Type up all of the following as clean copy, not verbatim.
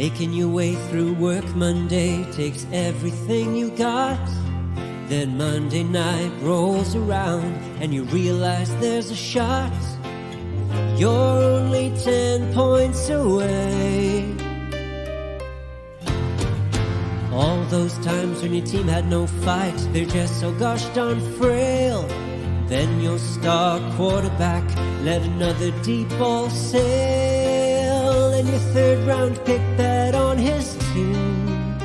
Making your way through work Monday takes everything you got. Then Monday night rolls around and you realize there's a shot. You're only 10 points away. All those times when your team had no fight, they're just so gosh darn frail. Then your star quarterback let another deep ball sail, and your third round pick bet on his team.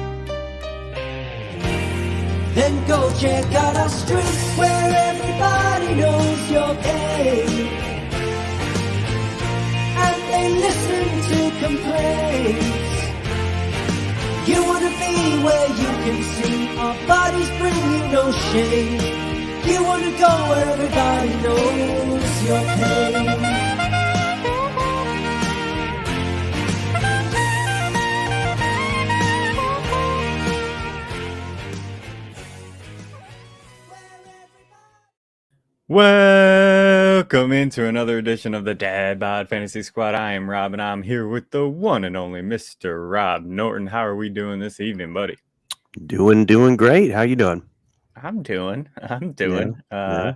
Then go check out our streets where everybody knows your game, and they listen to complaints. You wanna be where you can see our bodies bring you no shame. You wanna go where everybody knows your pain. Welcome into another edition of the Dad Bod Fantasy Squad. I am Rob, and I'm here with the one and only Mr. Rob Norton. How are we doing this evening, buddy? Doing great. How you doing? I'm doing. Yeah.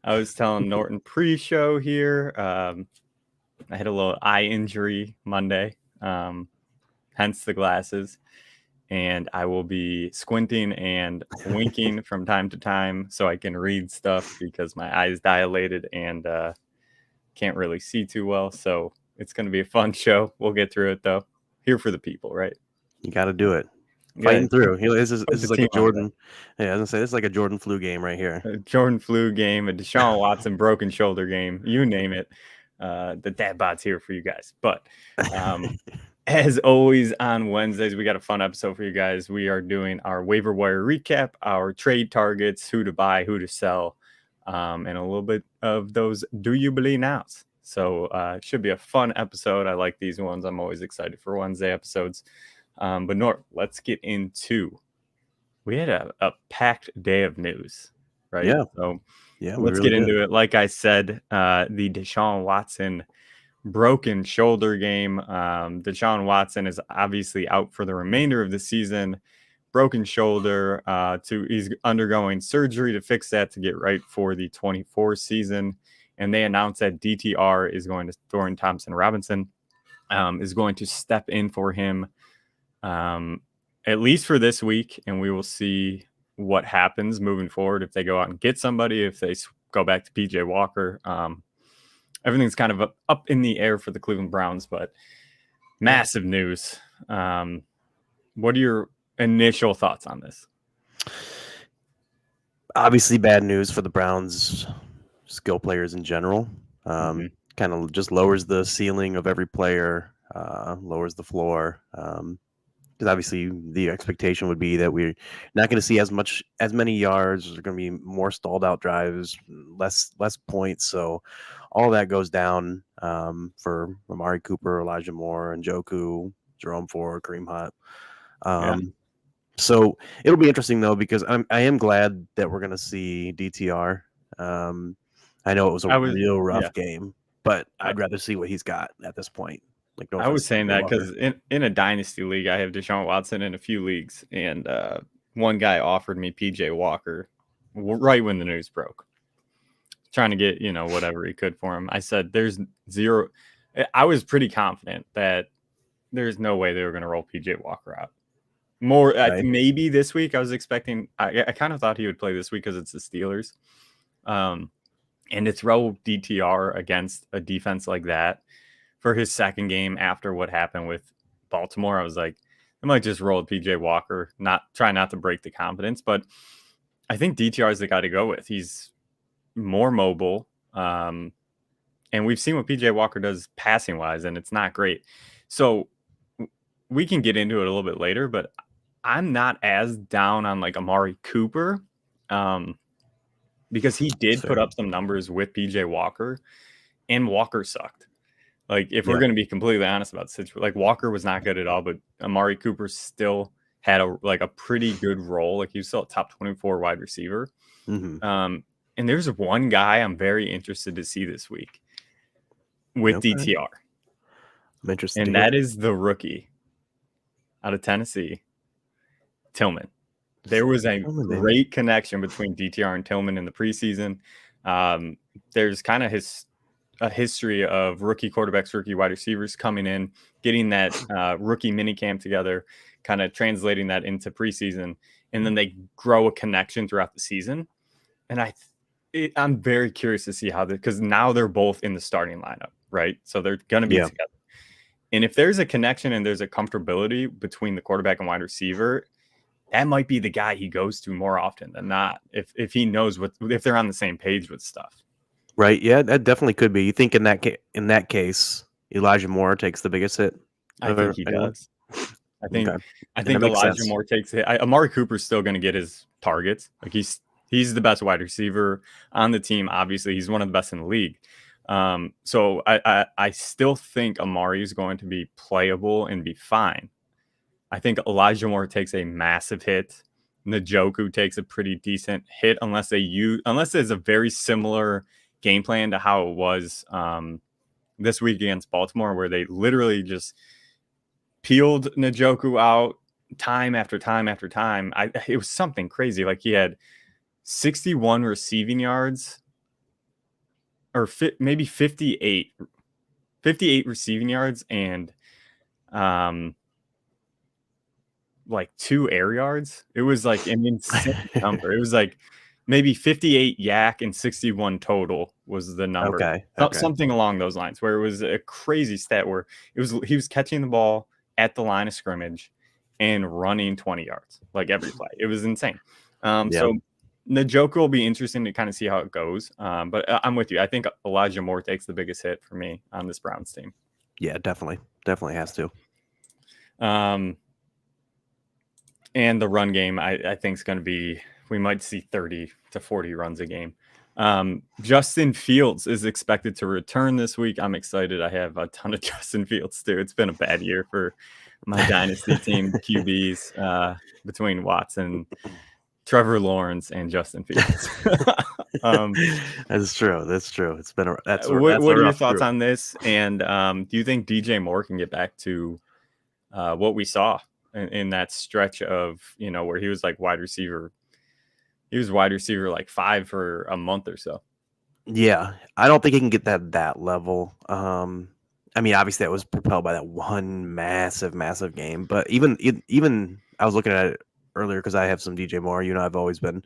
I was telling Norton pre-show here. I had a little eye injury Monday, hence the glasses. And I will be squinting and winking from time to time so I can read stuff because my eyes dilated and can't really see too well. So it's going to be a fun show. We'll get through it, though. Here for the people, right? You got to do it. Fighting through. This is like a Jordan. Yeah, I was gonna say this is like a Jordan flu game right here. A Jordan flu game, a Deshaun Watson broken shoulder game. You name it. The Dad Bod's here for you guys. But as always on Wednesdays, we got a fun episode for you guys. We are doing our waiver wire recap, our trade targets, who to buy, who to sell, and a little bit of those do you believe nows. So it should be a fun episode. I like these ones. I'm always excited for Wednesday episodes. But Nort, let's get into. We had a packed day of news, right? Yeah. So yeah, let's get into it. Like I said, the Deshaun Watson broken shoulder game. Deshaun Watson is obviously out for the remainder of the season. Broken shoulder. He's undergoing surgery to fix that to get right for the 24 season. And they announced that DTR is going to Dorian Thompson-Robinson is going to step in for him. At least for this week, and we will see what happens moving forward if they go out and get somebody, if they go back to PJ Walker. Everything's kind of up in the air for the Cleveland Browns, but massive news. What are your initial thoughts on this? Obviously bad news for the Browns skill players in general. Kind of just lowers the ceiling of every player, lowers the floor. Because obviously the expectation would be that we're not going to see as many yards. There's going to be more stalled out drives, less points. So all that goes down for Amari Cooper, Elijah Moore, and Njoku, Jerome Ford, Kareem Hunt. So it'll be interesting though, because I am glad that we're going to see DTR. I know it was a real rough game, but I'd rather see what he's got at this point. I was saying that because in a dynasty league, I have Deshaun Watson in a few leagues, and one guy offered me PJ Walker right when the news broke, trying to get whatever he could for him. I said there's zero. I was pretty confident that there's no way they were going to roll PJ Walker out. More maybe this week. I was expecting. I kind of thought he would play this week because it's the Steelers, and to throw DTR against a defense like that for his second game after what happened with Baltimore, I was like, I might just roll PJ Walker, try not to break the confidence. But I think DTR is the guy to go with. He's more mobile. And we've seen what PJ Walker does passing wise, and it's not great. So we can get into it a little bit later, but I'm not as down on like Amari Cooper because he did put up some numbers with PJ Walker, and Walker sucked. Like, if we're going to be completely honest about the situation, like Walker was not good at all, but Amari Cooper still had a pretty good role. Like, he was still a top 24 wide receiver. And there's one guy I'm very interested to see this week with DTR. I'm interested. And that is the rookie, out of Tennessee, Tillman. There was a great connection between DTR and Tillman in the preseason. There's kind of a history of rookie quarterbacks, rookie wide receivers coming in, getting that rookie minicamp together, kind of translating that into preseason, and then they grow a connection throughout the season. And I'm very curious to see how because now they're both in the starting lineup, right? So they're going to be together. And if there's a connection and there's a comfortability between the quarterback and wide receiver, that might be the guy he goes to more often than not. If he knows if they're on the same page with stuff. Right. Yeah, that definitely could be. You think in that case, Elijah Moore takes the biggest hit? I think he does. I think Elijah Moore takes it. Amari Cooper's still going to get his targets. Like he's the best wide receiver on the team. Obviously, he's one of the best in the league. So I still think Amari is going to be playable and be fine. I think Elijah Moore takes a massive hit. Njoku takes a pretty decent hit unless there's a very similar game plan to how it was this week against Baltimore, where they literally just peeled Njoku out time after time after time. It was something crazy. Like he had 61 receiving yards or maybe 58 receiving yards and like 2 air yards. It was like an insane number. It was like maybe 58 yak and 61 total was the number. Okay. Something along those lines, where it was a crazy stat where he was catching the ball at the line of scrimmage and running 20 yards like every play. It was insane. So Njoku will be interesting to kind of see how it goes. But I'm with you. I think Elijah Moore takes the biggest hit for me on this Browns team. Yeah, definitely has to. And the run game, I think is going to be, we might see 30 to 40 runs a game. Justin Fields is expected to return this week. I'm excited. I have a ton of Justin Fields too. It's been a bad year for my dynasty team QBs between Watson, Trevor Lawrence, and Justin Fields. That's true. It's been what are your thoughts on this? And do you think DJ Moore can get back to what we saw in that stretch of, where he was like wide receiver? He was wide receiver like 5 for a month or so. Yeah, I don't think he can get that level. I mean, obviously that was propelled by that one massive game. But even I was looking at it earlier because I have some DJ Moore. You and I have always been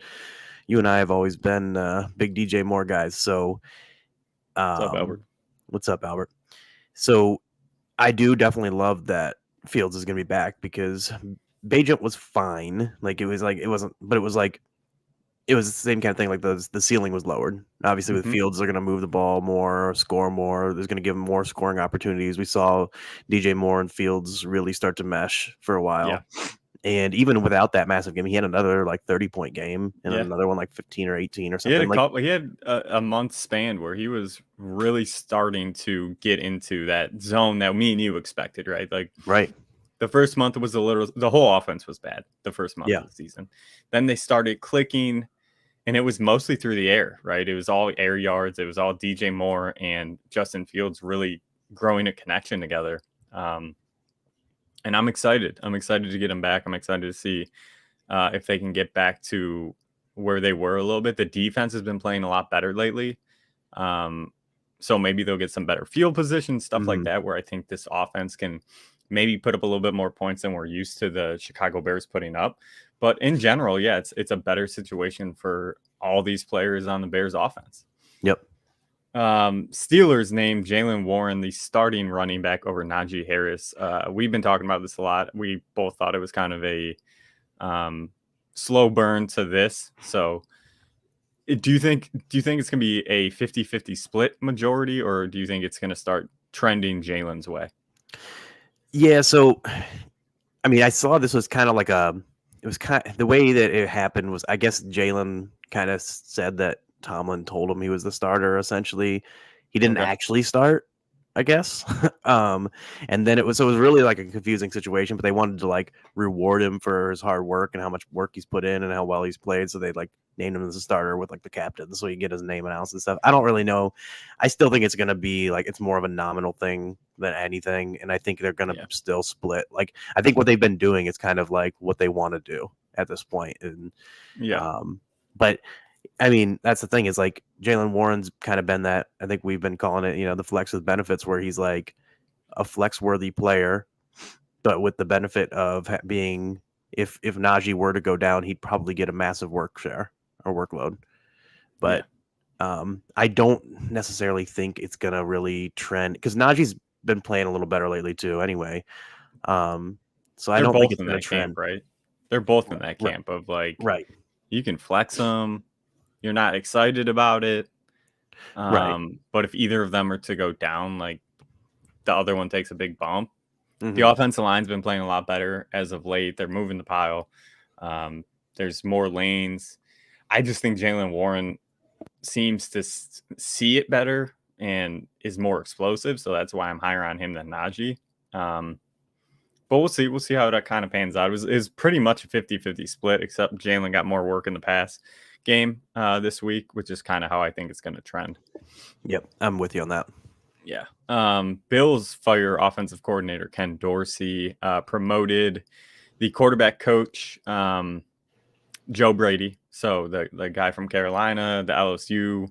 big DJ Moore guys. So, what's up, Albert? What's up, Albert? So, I do definitely love that Fields is going to be back because Bajent was fine. Like it was like it wasn't, but it was like. It was the same kind of thing. Like the ceiling was lowered. Obviously, with Fields, they're going to move the ball more, score more. There's going to give them more scoring opportunities. We saw DJ Moore and Fields really start to mesh for a while. Yeah. And even without that massive game, he had another like 30-point game and another one like 15 or 18 or something. He had a month span where he was really starting to get into that zone that me and you expected, right? Like right. The first month was the whole offense was bad. The first month of the season, then they started clicking. And it was mostly through the air, right? It was all air yards. It was all DJ Moore and Justin Fields really growing a connection together. And I'm excited. I'm excited to get them back. I'm excited to see if they can get back to where they were a little bit. The defense has been playing a lot better lately. So maybe they'll get some better field position, stuff like that, where I think this offense can maybe put up a little bit more points than we're used to the Chicago Bears putting up. But in general, it's a better situation for all these players on the Bears offense. Yep. Steelers named Jaylen Warren the starting running back over Najee Harris. We've been talking about this a lot. We both thought it was kind of a slow burn to this. So do you think it's going to be a 50-50 split majority, or do you think it's going to start trending Jalen's way? Yeah, so I mean, I saw this was kind of like the way that it happened was, I guess Jalen kind of said that Tomlin told him he was the starter. Essentially, he didn't actually start. I guess. And then it was really like a confusing situation, but they wanted to like reward him for his hard work and how much work he's put in and how well he's played. So they like named him as a starter with like the captain, so he can get his name announced and stuff. I don't really know. I still think it's gonna be like it's more of a nominal thing than anything, and I think they're gonna still split. Like I think what they've been doing is kind of like what they want to do at this point, and but. I mean, that's the thing is like Jalen Warren's kind of been that. I think we've been calling it, the flex with benefits, where he's like a flex worthy player, but with the benefit of being if Najee were to go down, he'd probably get a massive work share or workload. But I don't necessarily think it's gonna really trend because Najee's been playing a little better lately too. Anyway, so I don't think it's gonna trend. Camp, right? They're both in that camp of like, you can flex them. You're not excited about it. But if either of them are to go down, like the other one takes a big bump. The offensive line's been playing a lot better as of late. They're moving the pile. There's more lanes. I just think Jalen Warren seems to see it better and is more explosive. So that's why I'm higher on him than Najee. But we'll see. We'll see how that kind of pans out. It was pretty much a 50-50 split, except Jalen got more work in the pass game this week, which is kind of how I think it's going to trend. Yep, I'm with you on that. Yeah. Bills fire offensive coordinator Ken Dorsey, promoted the quarterback coach Joe Brady, so the guy from Carolina, the LSU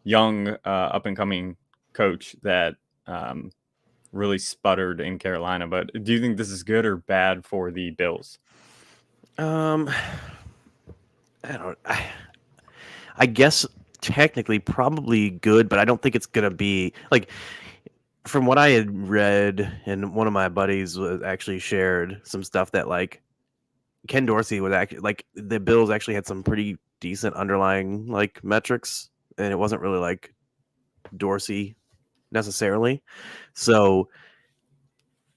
young up and coming coach that really sputtered in Carolina. But do you think this is good or bad for the Bills? I guess technically probably good, but I don't think it's gonna be like from what I had read, and one of my buddies was actually shared some stuff that like Ken Dorsey was actually like the Bills actually had some pretty decent underlying like metrics, and it wasn't really like Dorsey necessarily. So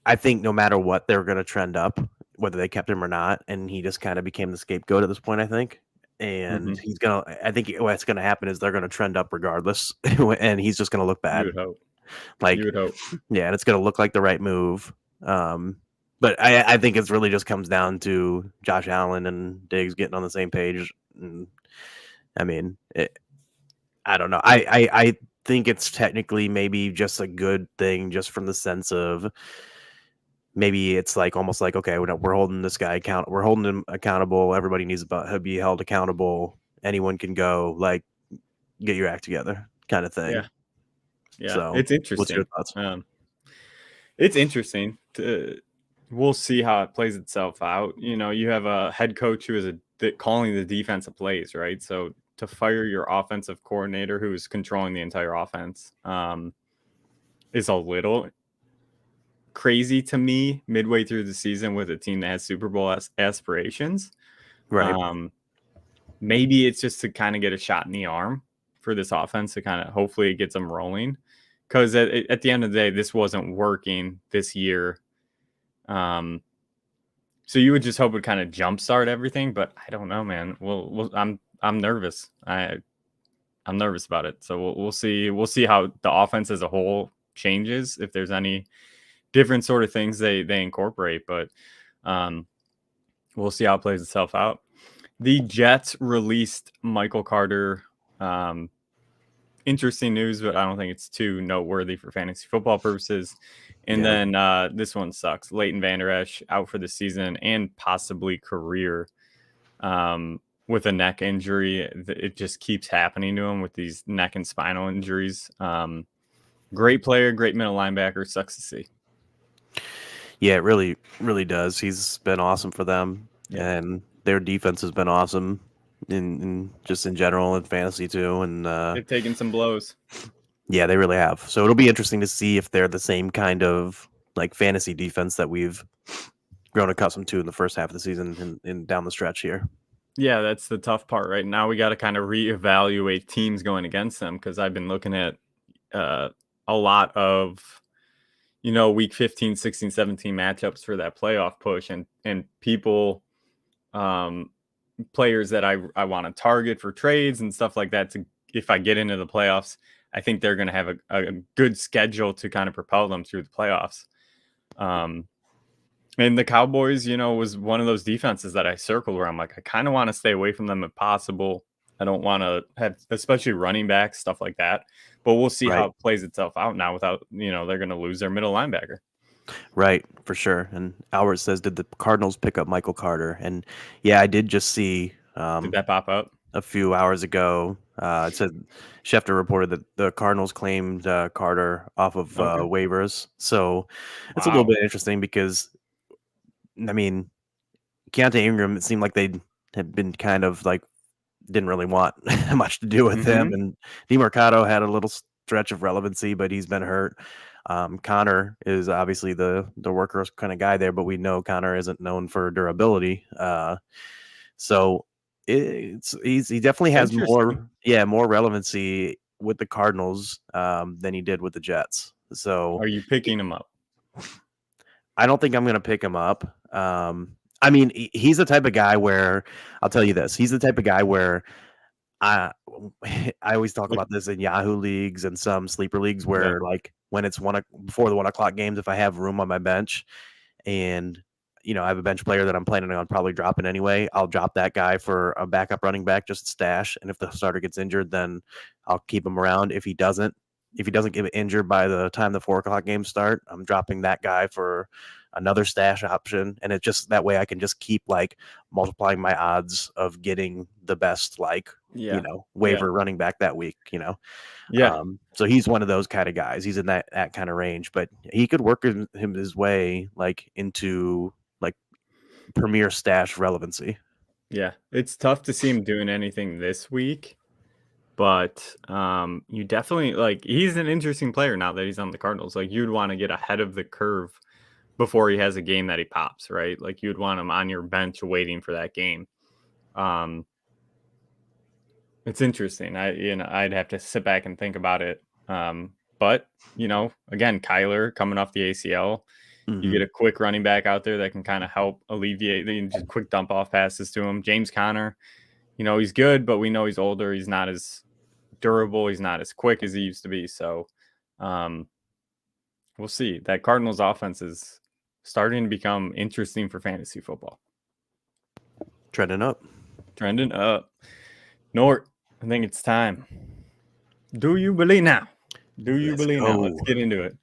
I think no matter what, they're going to trend up, whether they kept him or not, and he just kind of became the scapegoat at this point, I think. And I think what's going to happen is they're going to trend up regardless, and he's just going to look bad. You would hope. Like, you would hope. Yeah, and it's going to look like the right move. But I think it really just comes down to Josh Allen and Diggs getting on the same page. And, I mean, I don't know. I think it's technically maybe just a good thing, just from the sense of maybe it's like almost like, okay, we're holding this guy we're holding him accountable. Everybody needs to be held accountable. Anyone can go, like, get your act together, kind of thing. Yeah, so, it's interesting. What's your thoughts? It's interesting. We'll see how it plays itself out. You have a head coach who is calling the defensive plays, right? So to fire your offensive coordinator who is controlling the entire offense is a little crazy to me midway through the season with a team that has Super Bowl aspirations. Right. Maybe it's just to kind of get a shot in the arm for this offense to kind of hopefully it gets them rolling. Because at the end of the day, this wasn't working this year. So you would just hope it would kind of jumpstart everything, but I don't know, man. I'm nervous. I'm nervous about it. So we'll see. We'll see how the offense as a whole changes, if there's any different sort of things they incorporate. But we'll see how it plays itself out. The Jets released Michael Carter. Interesting news, but I don't think it's too noteworthy for fantasy football purposes. And then this one sucks. Leighton Vander Esch out for the season and possibly career with a neck injury. It just keeps happening to him with these neck and spinal injuries. Great player, great middle linebacker. Sucks to see. Yeah, it really, really does. He's been awesome for them, and their defense has been awesome in general in fantasy too. And they've taken some blows. Yeah, they really have. So it'll be interesting to see if they're the same kind of like fantasy defense that we've grown accustomed to in the first half of the season and down the stretch here. Yeah, that's the tough part right now. We got to kind of reevaluate teams going against them, because I've been looking at a lot of week 15, 16, 17 matchups for that playoff push, and people players that I want to target for trades and stuff like that if I get into the playoffs. I think they're going to have a good schedule to kind of propel them through the playoffs. And the Cowboys, was one of those defenses that I circled where I'm like, I kind of want to stay away from them if possible. I don't want to have, especially running backs, stuff like that. But we'll see how it plays itself out now without, they're going to lose their middle linebacker. Right, for sure. And Albert says, did the Cardinals pick up Michael Carter? And yeah, I did just see Did that pop up? a few hours ago. It said Schefter reported that the Cardinals claimed Carter off of waivers. So it's a little bit interesting because, I mean, Keontae Ingram, it seemed like they had been kind of like didn't really want much to do with him. And DeMarcado had a little stretch of relevancy, but he's been hurt. Connor is obviously the workhorse kind of guy there, but we know Connor isn't known for durability. So he definitely has more relevancy with the Cardinals than he did with the Jets. So are you picking him up? I don't think I'm going to pick him up. I mean, he's the type of guy where I'll tell you this. He's the type of guy where I always talk about this in Yahoo leagues and some sleeper leagues where like when it's before the 1 o'clock games, if I have room on my bench and I have a bench player that I'm planning on probably dropping anyway, I'll drop that guy for a backup running back, just stash. And if the starter gets injured, then I'll keep him around. If he doesn't get injured by the time the 4 o'clock games start, I'm dropping that guy for another stash option. And it's just that way I can just keep like multiplying my odds of getting the best, waiver running back that week, so he's one of those kind of guys. He's in that kind of range, but he could work his way like into like premier stash relevancy. Yeah. It's tough to see him doing anything this week. But you definitely he's an interesting player now that he's on the Cardinals. Like you'd want to get ahead of the curve before he has a game that he pops, right? Like you'd want him on your bench waiting for that game. It's interesting. I'd have to sit back and think about it. But again, Kyler coming off the ACL, you get a quick running back out there that can kind of help alleviate just quick dump off passes to him. James Conner, he's good, but we know he's older. He's not as durable. He's not as quick as he used to be. So we'll see. That Cardinals offense is starting to become interesting for fantasy football. Trending up. Nort, I think it's time. Do you believe now? Let's get into it.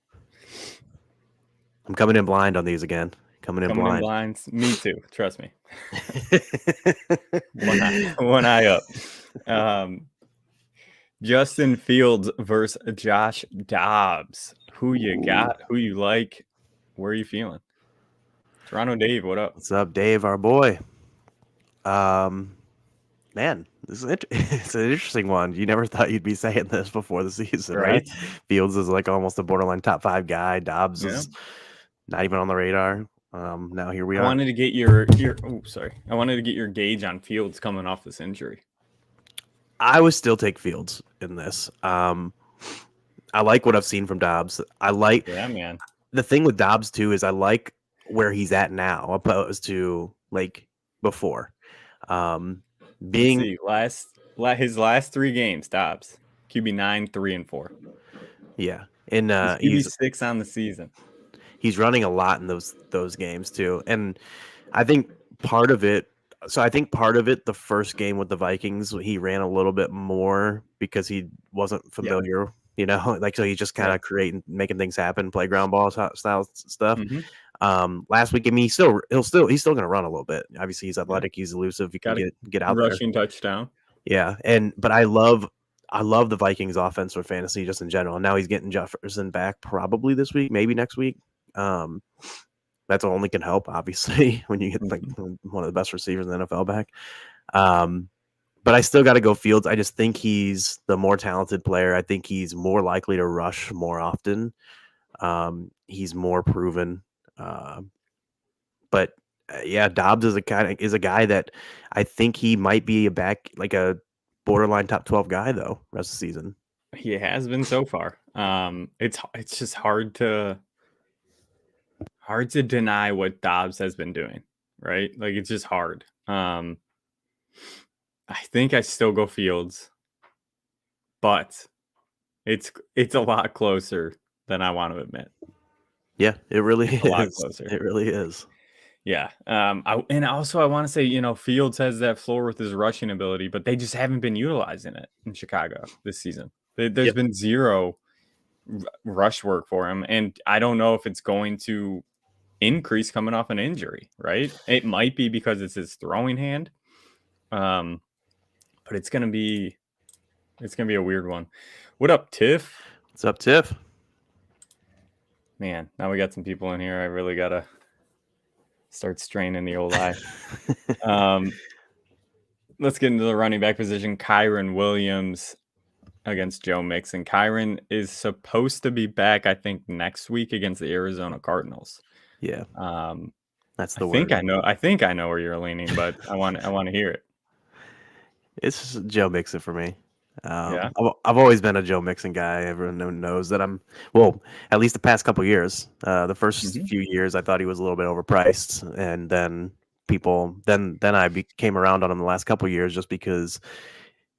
I'm coming in blind on these again. Coming in blind. Me too. Trust me. One eye up. Justin Fields versus Josh Dobbs. Who you got? Who you like? Where are you feeling? Toronto Dave, what up? What's up, Dave, our boy? Man, this is it's an interesting one. You never thought you'd be saying this before the season, right? Fields is like almost a borderline top 5 guy. Dobbs is not even on the radar. Now here we are. I wanted to get your gauge on Fields coming off this injury. I would still take Fields in this. I like what I've seen from Dobbs. The thing with Dobbs too is I like where he's at now opposed to like before. His last 3 games, Dobbs QB 9, 3, and 4. Yeah, and he's 6 on the season. He's running a lot in those games too, and I think part of it. So I think part of it, the first game with the Vikings, he ran a little bit more because he wasn't familiar, so he's just kind of making things happen, playground ball style stuff. Last week, I mean, he's still going to run a little bit. Obviously, he's athletic, he's elusive. He can get out rushing touchdown. Yeah, but I love the Vikings offense for fantasy just in general. And now he's getting Jefferson back probably this week, maybe next week. That's only can help, obviously, when you get like one of the best receivers in the NFL back. But I still got to go Fields. I just think he's the more talented player. I think he's more likely to rush more often. He's more proven. But Dobbs is a guy that I think he might be like a borderline top 12 guy though rest of the season. He has been so far. It's just hard to deny what Dobbs has been doing, right? Like it's just hard. I think I still go Fields, but It's a lot closer than I want to admit. Yeah, it really A lot is. closer. It really is. Yeah. I want to say, Fields has that floor with his rushing ability, but they just haven't been utilizing it in Chicago this season. There's been zero rush work for him, and I don't know if it's going to increase coming off an injury, right? It might be because it's his throwing hand. But it's gonna be a weird one. What up, Tiff? What's up, Tiff? Man, now we got some people in here. I really gotta start straining the old eye. Let's get into the running back position. Kyren Williams against Joe Mixon. Kyren is supposed to be back, I think, next week against the Arizona Cardinals. Yeah. That's the I word. think I know where you're leaning, but I want to hear it. It's Joe Mixon for me. Yeah. I've always been a Joe Mixon guy. Everyone knows that at least the past couple years. The first few years, I thought he was a little bit overpriced, and then I came around on him the last couple years just because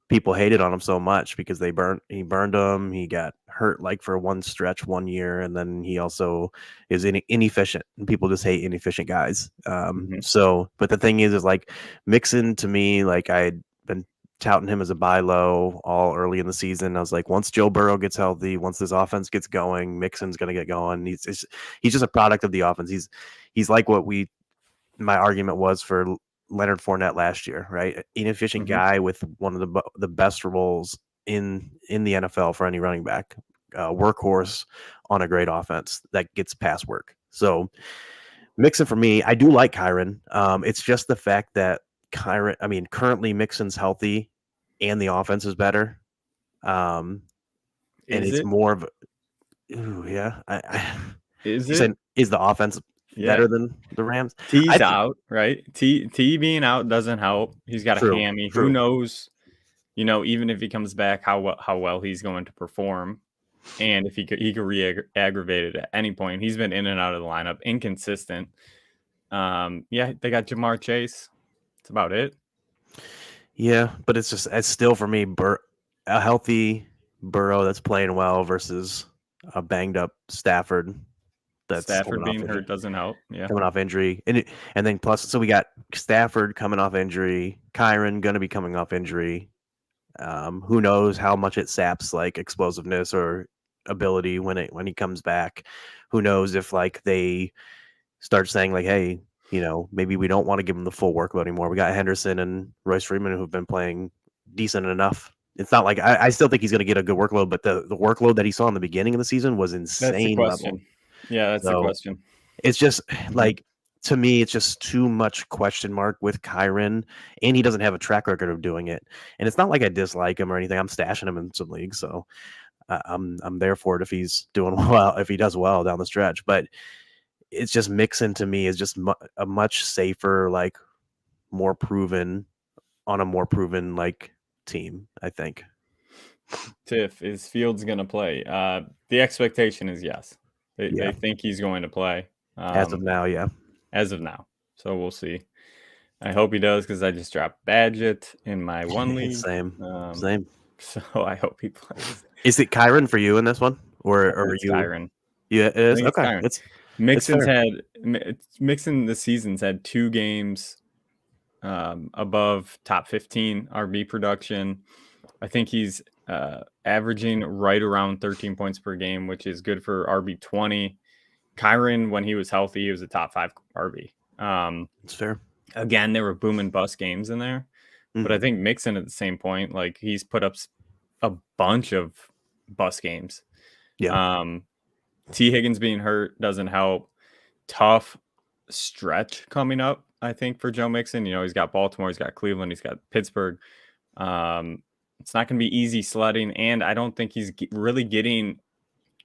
people hated on him so much because he burned him. He got hurt like for one stretch one year, and then he also is inefficient, and people just hate inefficient guys. So, but the thing is like Mixon to me, like I had been touting him as a buy low all early in the season. I was like, once Joe Burrow gets healthy, once this offense gets going, Mixon's going to get going. He's just a product of the offense. He's like what my argument was for Leonard Fournette last year, right? Inefficient guy with one of the best roles in the NFL for any running back, workhorse on a great offense that gets pass work. So Mixon for me, I do like Kyren. It's just the fact that currently Mixon's healthy and the offense is better. And it's more of is the offense better than the Rams? T's out, right? T being out doesn't help. He's got a hammy. Who knows? Even if he comes back, how well he's going to perform, and if he could re-aggravate it at any point. He's been in and out of the lineup, inconsistent. They got Jamar Chase. That's about it. Yeah, but it's still for me a healthy Burrow that's playing well versus a banged up Stafford. Stafford being hurt doesn't help. Yeah, coming off injury, and then plus, so we got Stafford coming off injury, Kyren going to be coming off injury. Who knows how much it saps like explosiveness or ability when he comes back? Who knows if like they start saying like, hey, maybe we don't want to give him the full workload anymore. We got Henderson and Royce Freeman who've been playing decent enough. It's not like I still think he's going to get a good workload, but the workload that he saw in the beginning of the season was insane. That's the question. Level. Yeah, that's the question. It's just like, to me, it's just too much question mark with Kyren, and he doesn't have a track record of doing it. And it's not like I dislike him or anything. I'm stashing him in some leagues, so I'm there for it if he's doing well, if he does well down the stretch. But it's just Mixon to me is just a much safer, like more proven like team, I think. Tiff, is Fields going to play? The expectation is yes. They think he's going to play. As of now, yeah. As of now. So we'll see. I hope he does because I just dropped Badgett in my one league. Same. So I hope he plays. Is it Kyren for you in this one? Or are you? Kyren. Yeah, it is. Okay. Mixon this season's had 2 games above top 15 RB production. I think he's averaging right around 13 points per game, which is good for RB 20. Kyren, when he was healthy, he was a top 5 RB. That's fair. Again, there were boom and bust games in there, but I think Mixon at the same point, like he's put up a bunch of bust games. Yeah. T. Higgins being hurt doesn't help. Tough stretch coming up, I think, for Joe Mixon. He's got Baltimore, he's got Cleveland, he's got Pittsburgh. It's not going to be easy sledding, and I don't think he's really getting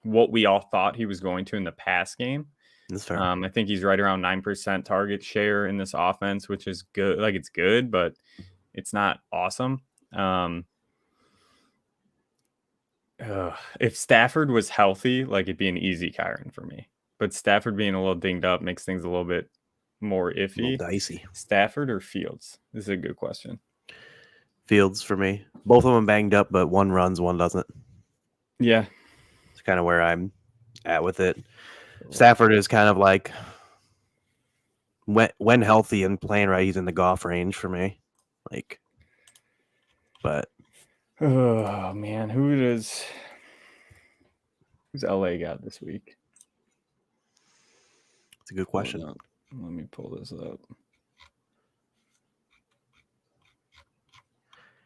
what we all thought he was going to in the pass game. That's fair. I think he's right around 9% target share in this offense, which is good. Like, it's good, but it's not awesome. If Stafford was healthy, like, it'd be an easy Kyren for me. But Stafford being a little dinged up makes things a little bit more iffy. A little dicey. Stafford or Fields? This is a good question. Fields for me. Both of them banged up, but one runs, one doesn't. Yeah. It's kind of where I'm at with it. Stafford is kind of like when healthy and playing right, he's in the golf range for me. Like, but oh man, who's LA got this week? it's a good question. Let me pull this up.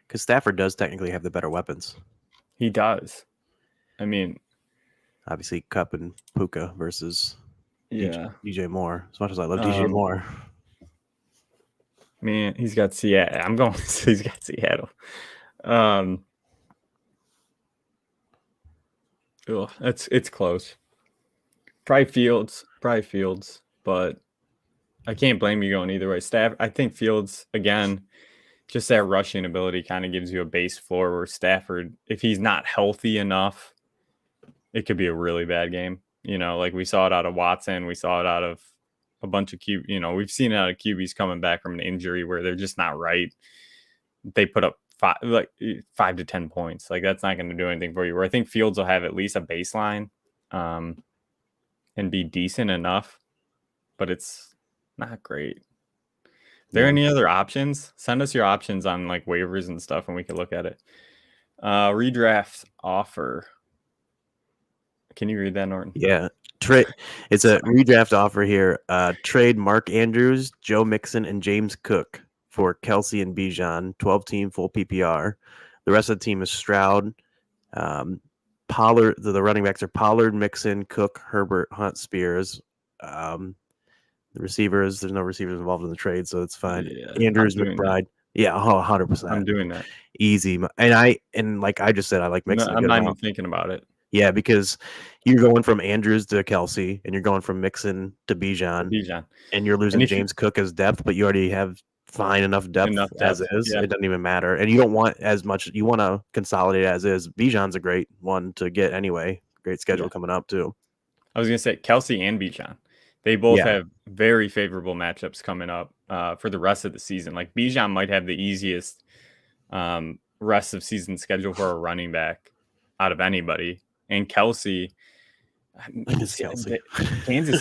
Because Stafford does technically have the better weapons. He does. I mean, obviously Cup and Puka versus DJ Moore. As much as I love DJ Moore, man, he's got Seattle. I'm going. He's got Seattle. It's close. Probably Fields, but I can't blame you going either way. I think Fields again, just that rushing ability kind of gives you a base floor where Stafford, if he's not healthy enough, it could be a really bad game. You know, like we saw it out of Watson, we saw it out of a bunch of we've seen it out of QBs coming back from an injury where they're just not right. They put up 5 to 10 points. Like that's not going to do anything for you. Where I think Fields will have at least a baseline, and be decent enough, but it's not great. Are there any other options? Send us your options on like waivers and stuff, and we can look at it. Redraft offer. Can you read that, Norton? Yeah. It's a redraft offer here. Trade Mark Andrews, Joe Mixon, and James Cook for Kelsey and Bijan. 12-team full PPR. The rest of the team is Stroud. Pollard. The running backs are Pollard, Mixon, Cook, Herbert, Hunt, Spears. The receivers. There's no receivers involved in the trade, so it's fine. Yeah, Andrews, McBride. Yeah, 100%. I'm doing that. Easy. And like I just said, I like Mixon. No, I'm not even thinking about it. Yeah, because you're going from Andrews to Kelsey, and you're going from Mixon to Bijan, and you're losing James Cook as depth, but you already have fine enough depth as is. Yeah. It doesn't even matter, and you don't want as much. You want to consolidate as is. Bijan's a great one to get anyway. Great schedule coming up too. I was gonna say Kelsey and Bijan. They both have very favorable matchups coming up for the rest of the season. Like Bijan might have the easiest rest of season schedule for a running back out of anybody. And Kelsey, Kansas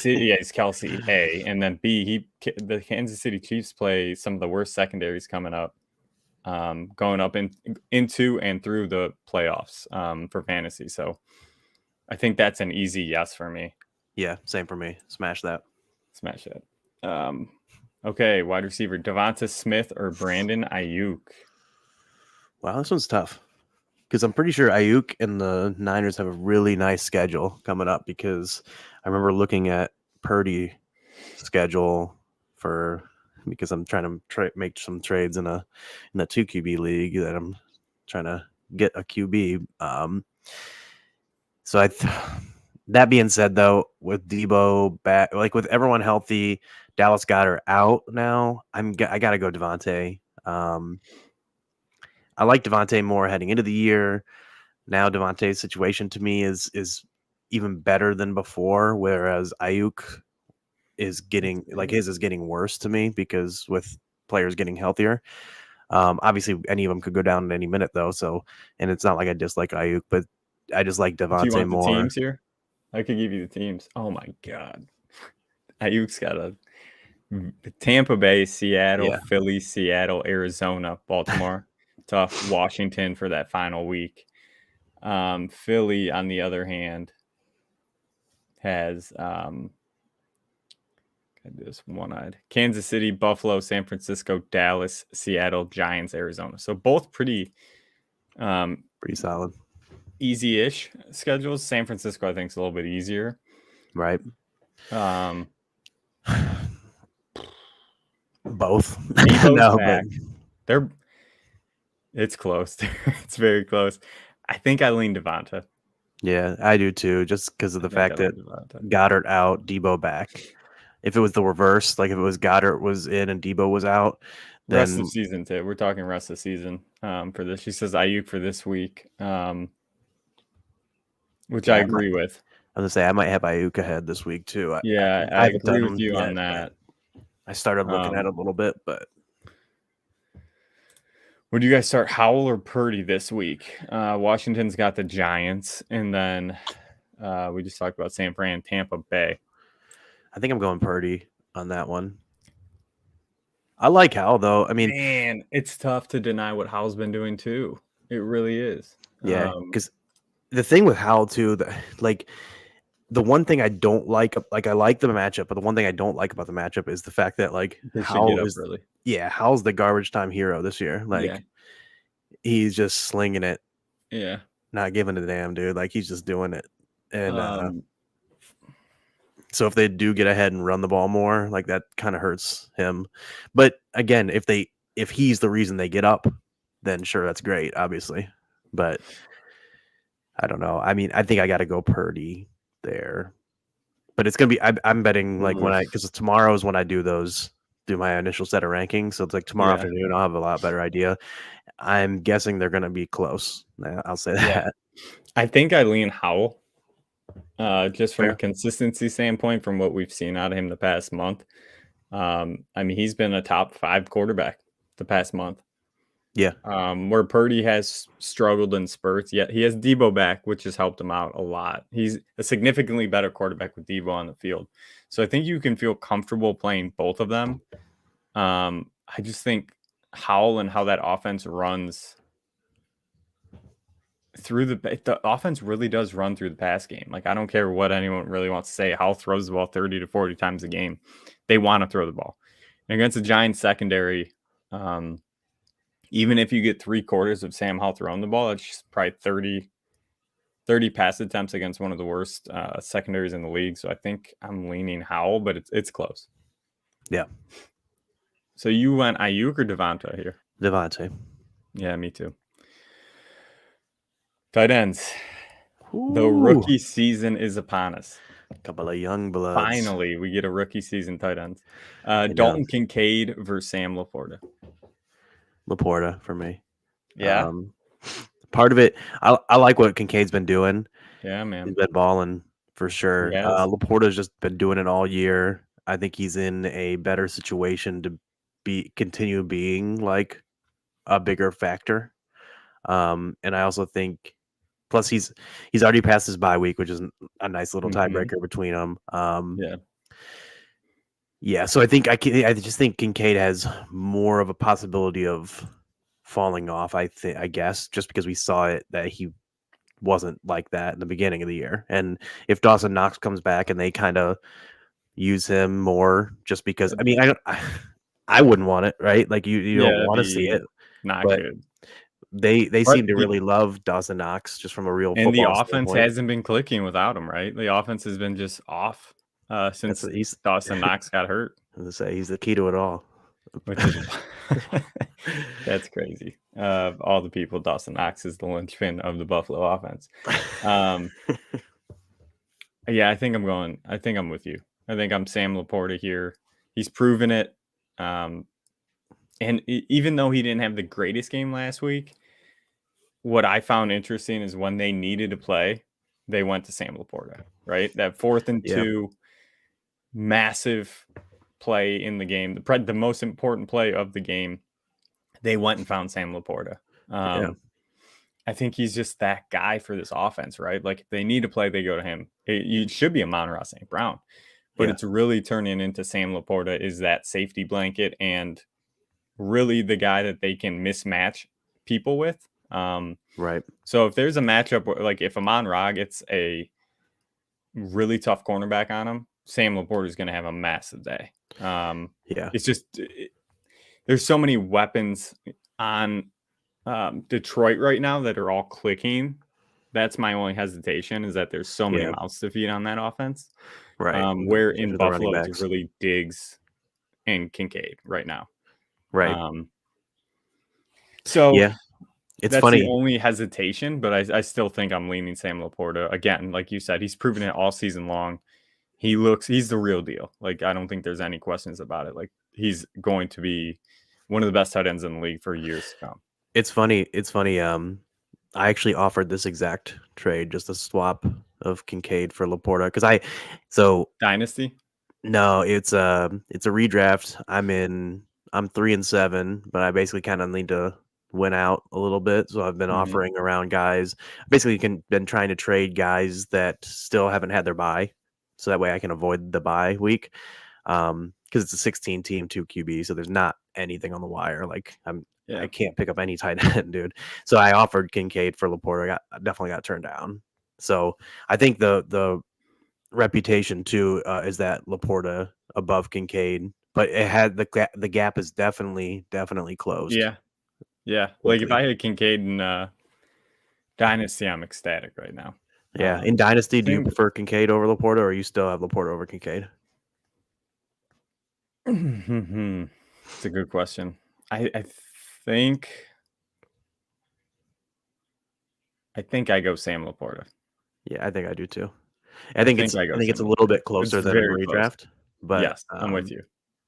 City, it's Kelsey A, and then B. The Kansas City Chiefs play some of the worst secondaries coming up, going up into and through the playoffs for fantasy. So I think that's an easy yes for me. Yeah, same for me. Smash that. Okay, wide receiver Devonta Smith or Brandon Ayuk. Wow, this one's tough. Because I'm pretty sure Ayuk and the Niners have a really nice schedule coming up, because I remember looking at Purdy's schedule because I'm trying to make some trades in a 2 QB league that I'm trying to get a QB. So that being said, though, with Debo back, like with everyone healthy, Dallas Goedert out now, I got to go Devontae. I like Devontae more heading into the year. Now Devontae's situation to me is even better than before, whereas Ayuk is getting worse to me because with players getting healthier. Obviously, any of them could go down at any minute though. So, and it's not like I dislike Ayuk, but I just like Devontae more. Do you want the teams here? I could give you the teams. Oh my God, Ayuk's got a Tampa Bay, Seattle, Philly, Seattle, Arizona, Baltimore. Tough. Washington for that final week. Philly, on the other hand, has this one-eyed Kansas City, Buffalo, San Francisco, Dallas, Seattle, Giants, Arizona. So both pretty solid, easy-ish schedules. San Francisco, I think, is a little bit easier. Right. Both. No, back. It's close. It's very close. I think I lean Devonta. Yeah, I do too, just because of the fact that Goddard out, Debo back. If it was the reverse, like if it was Goddard was in and Debo was out, then rest of the season too. We're talking rest of the season for this. She says Ayuk for this week, which I agree with. I was gonna say I might have Ayuk ahead this week too. I agree with you on that. I started looking at it a little bit, but Would you guys start Howell or Purdy this week? Washington's got the Giants, and then we just talked about San Fran, Tampa Bay. I think I'm going Purdy on that one. I like Howell, though. I mean, man, it's tough to deny what Howell's been doing too. It really is. Yeah, because the thing with Howell too, like the one thing I don't like I like the matchup, but the one thing I don't like about the matchup is the fact that like they should get Howell up is early. Yeah, Howell's the garbage time hero this year. Like Yeah. he's just slinging it, Yeah. not giving a damn, dude. Like he's just doing it. And so if they do get ahead and run the ball more, like that kind of hurts him. But again, if he's the reason they get up, then sure, that's great, obviously. But I don't know. I mean, I think I got to go Purdy there. But it's gonna be. I'm betting like because tomorrow is when I do my initial set of rankings. So it's like tomorrow afternoon, I'll have a lot better idea. I'm guessing they're gonna be close. I'll say that. Yeah. I think I lean Howell. Just from a consistency standpoint, from what we've seen out of him the past month. I mean, he's been a top 5 quarterback the past month. Yeah. Where Purdy has struggled in spurts, yet he has Debo back, which has helped him out a lot. He's a significantly better quarterback with Debo on the field. So I think you can feel comfortable playing both of them. I just think Howell and how that offense runs through the offense really does run through the pass game. Like, I don't care what anyone really wants to say. Howell throws the ball 30 to 40 times a game. They want to throw the ball. And against the Giants secondary, even if you get 3/4 of Sam Howell throwing the ball, that's just probably 30 pass attempts against one of the worst secondaries in the league. So I think I'm leaning Howell, but it's close. Yeah. So you went Ayuk or Devonta here? Devonta. Yeah, me too. Tight ends. Ooh. The rookie season is upon us. A couple of young bloods. Finally, we get a rookie season tight ends. Dalton Kincaid versus Sam Laporta. Laporta for me. Yeah. Part of it, I like what Kincaid's been doing. Yeah, man. He's been balling for sure. Yes. Laporta's just been doing it all year. I think he's in a better situation to continue being like a bigger factor. And I also think, plus he's already passed his bye week, which is a nice little tiebreaker between them. Yeah. So I just think Kincaid has more of a possibility of falling off. I guess just because we saw it that he wasn't like that in the beginning of the year, and if Dawson Knox comes back and they kind of use him more, just because I mean I wouldn't want it, right? Like you don't want to see it. Not good. They seem to really love Dawson Knox just from a real football standpoint. And the offense standpoint. hasn't been clicking without him, right? The offense has been just off since Dawson Knox got hurt. I was gonna say he's the key to it all. That's crazy. All the people, Dawson Knox is the linchpin of the Buffalo offense. Yeah, I think I'm with you. I think I'm Sam Laporta here. He's proven it. And even though he didn't have the greatest game last week, what I found interesting is when they needed to play, they went to Sam Laporta, right? That 4th and 2 massive play in the game, the most important play of the game, they went and found Sam Laporta. I think he's just that guy for this offense, right? Like if they need to play, they go to him. It should be Amon-Ra St. Brown, but it's really turning into Sam Laporta is that safety blanket and really the guy that they can mismatch people with. Right. So if there's a matchup where, like if Amon-Ra gets a really tough cornerback on him, Sam Laporta is going to have a massive day. It's just there's so many weapons on Detroit right now that are all clicking. That's my only hesitation is that there's so many mouths to feed on that offense. Right. Where in Buffalo it's really Diggs and Kincaid right now. Right. So it's that's funny. The only hesitation, but I still think I'm leaning Sam Laporta. Again, like you said, he's proven it all season long. He's the real deal. Like, I don't think there's any questions about it. Like, he's going to be one of the best tight ends in the league for years to come. It's funny. I actually offered this exact trade, just a swap of Kincaid for Laporta. Dynasty? No, it's a redraft. I'm 3-7, but I basically kind of need to went out a little bit, so I've been offering around guys. Basically, been trying to trade guys that still haven't had their bye, so that way I can avoid the bye week. Because it's a 16 team 2 QB, so there's not anything on the wire. Like I can't pick up any tight end, dude. So I offered Kincaid for Laporta. I definitely got turned down. So I think the reputation too is that Laporta above Kincaid, but it had the gap is definitely closed. Yeah. Like if I had Kincaid in Dynasty, I'm ecstatic right now. Yeah. In Dynasty, do you prefer Kincaid over Laporta, or you still have Laporta over Kincaid? It's a good question. I think I go Sam Laporta. Yeah, I think I do too. I think it's a little bit closer than in redraft, but yes, I'm with you.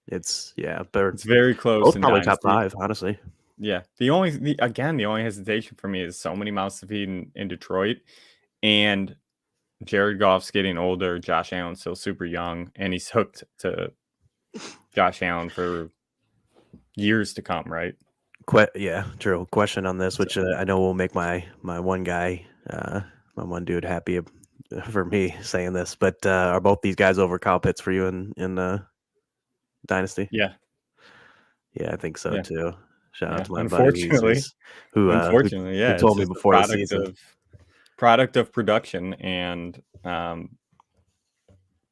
It's very close. Both probably top 5, honestly. Yeah. The only hesitation for me is so many mouths to feed in Detroit, and Jared Goff's getting older. Josh Allen's still super young, and he's hooked to Josh Allen for years to come, right? Yeah, true. Question on this, which I know will make my one guy, my one dude happy for me saying this, but are both these guys over Kyle Pitts for you in Dynasty? Yeah. Yeah, I think so too. Shout out to my unfortunately, buddy who told me before the season. Product of production and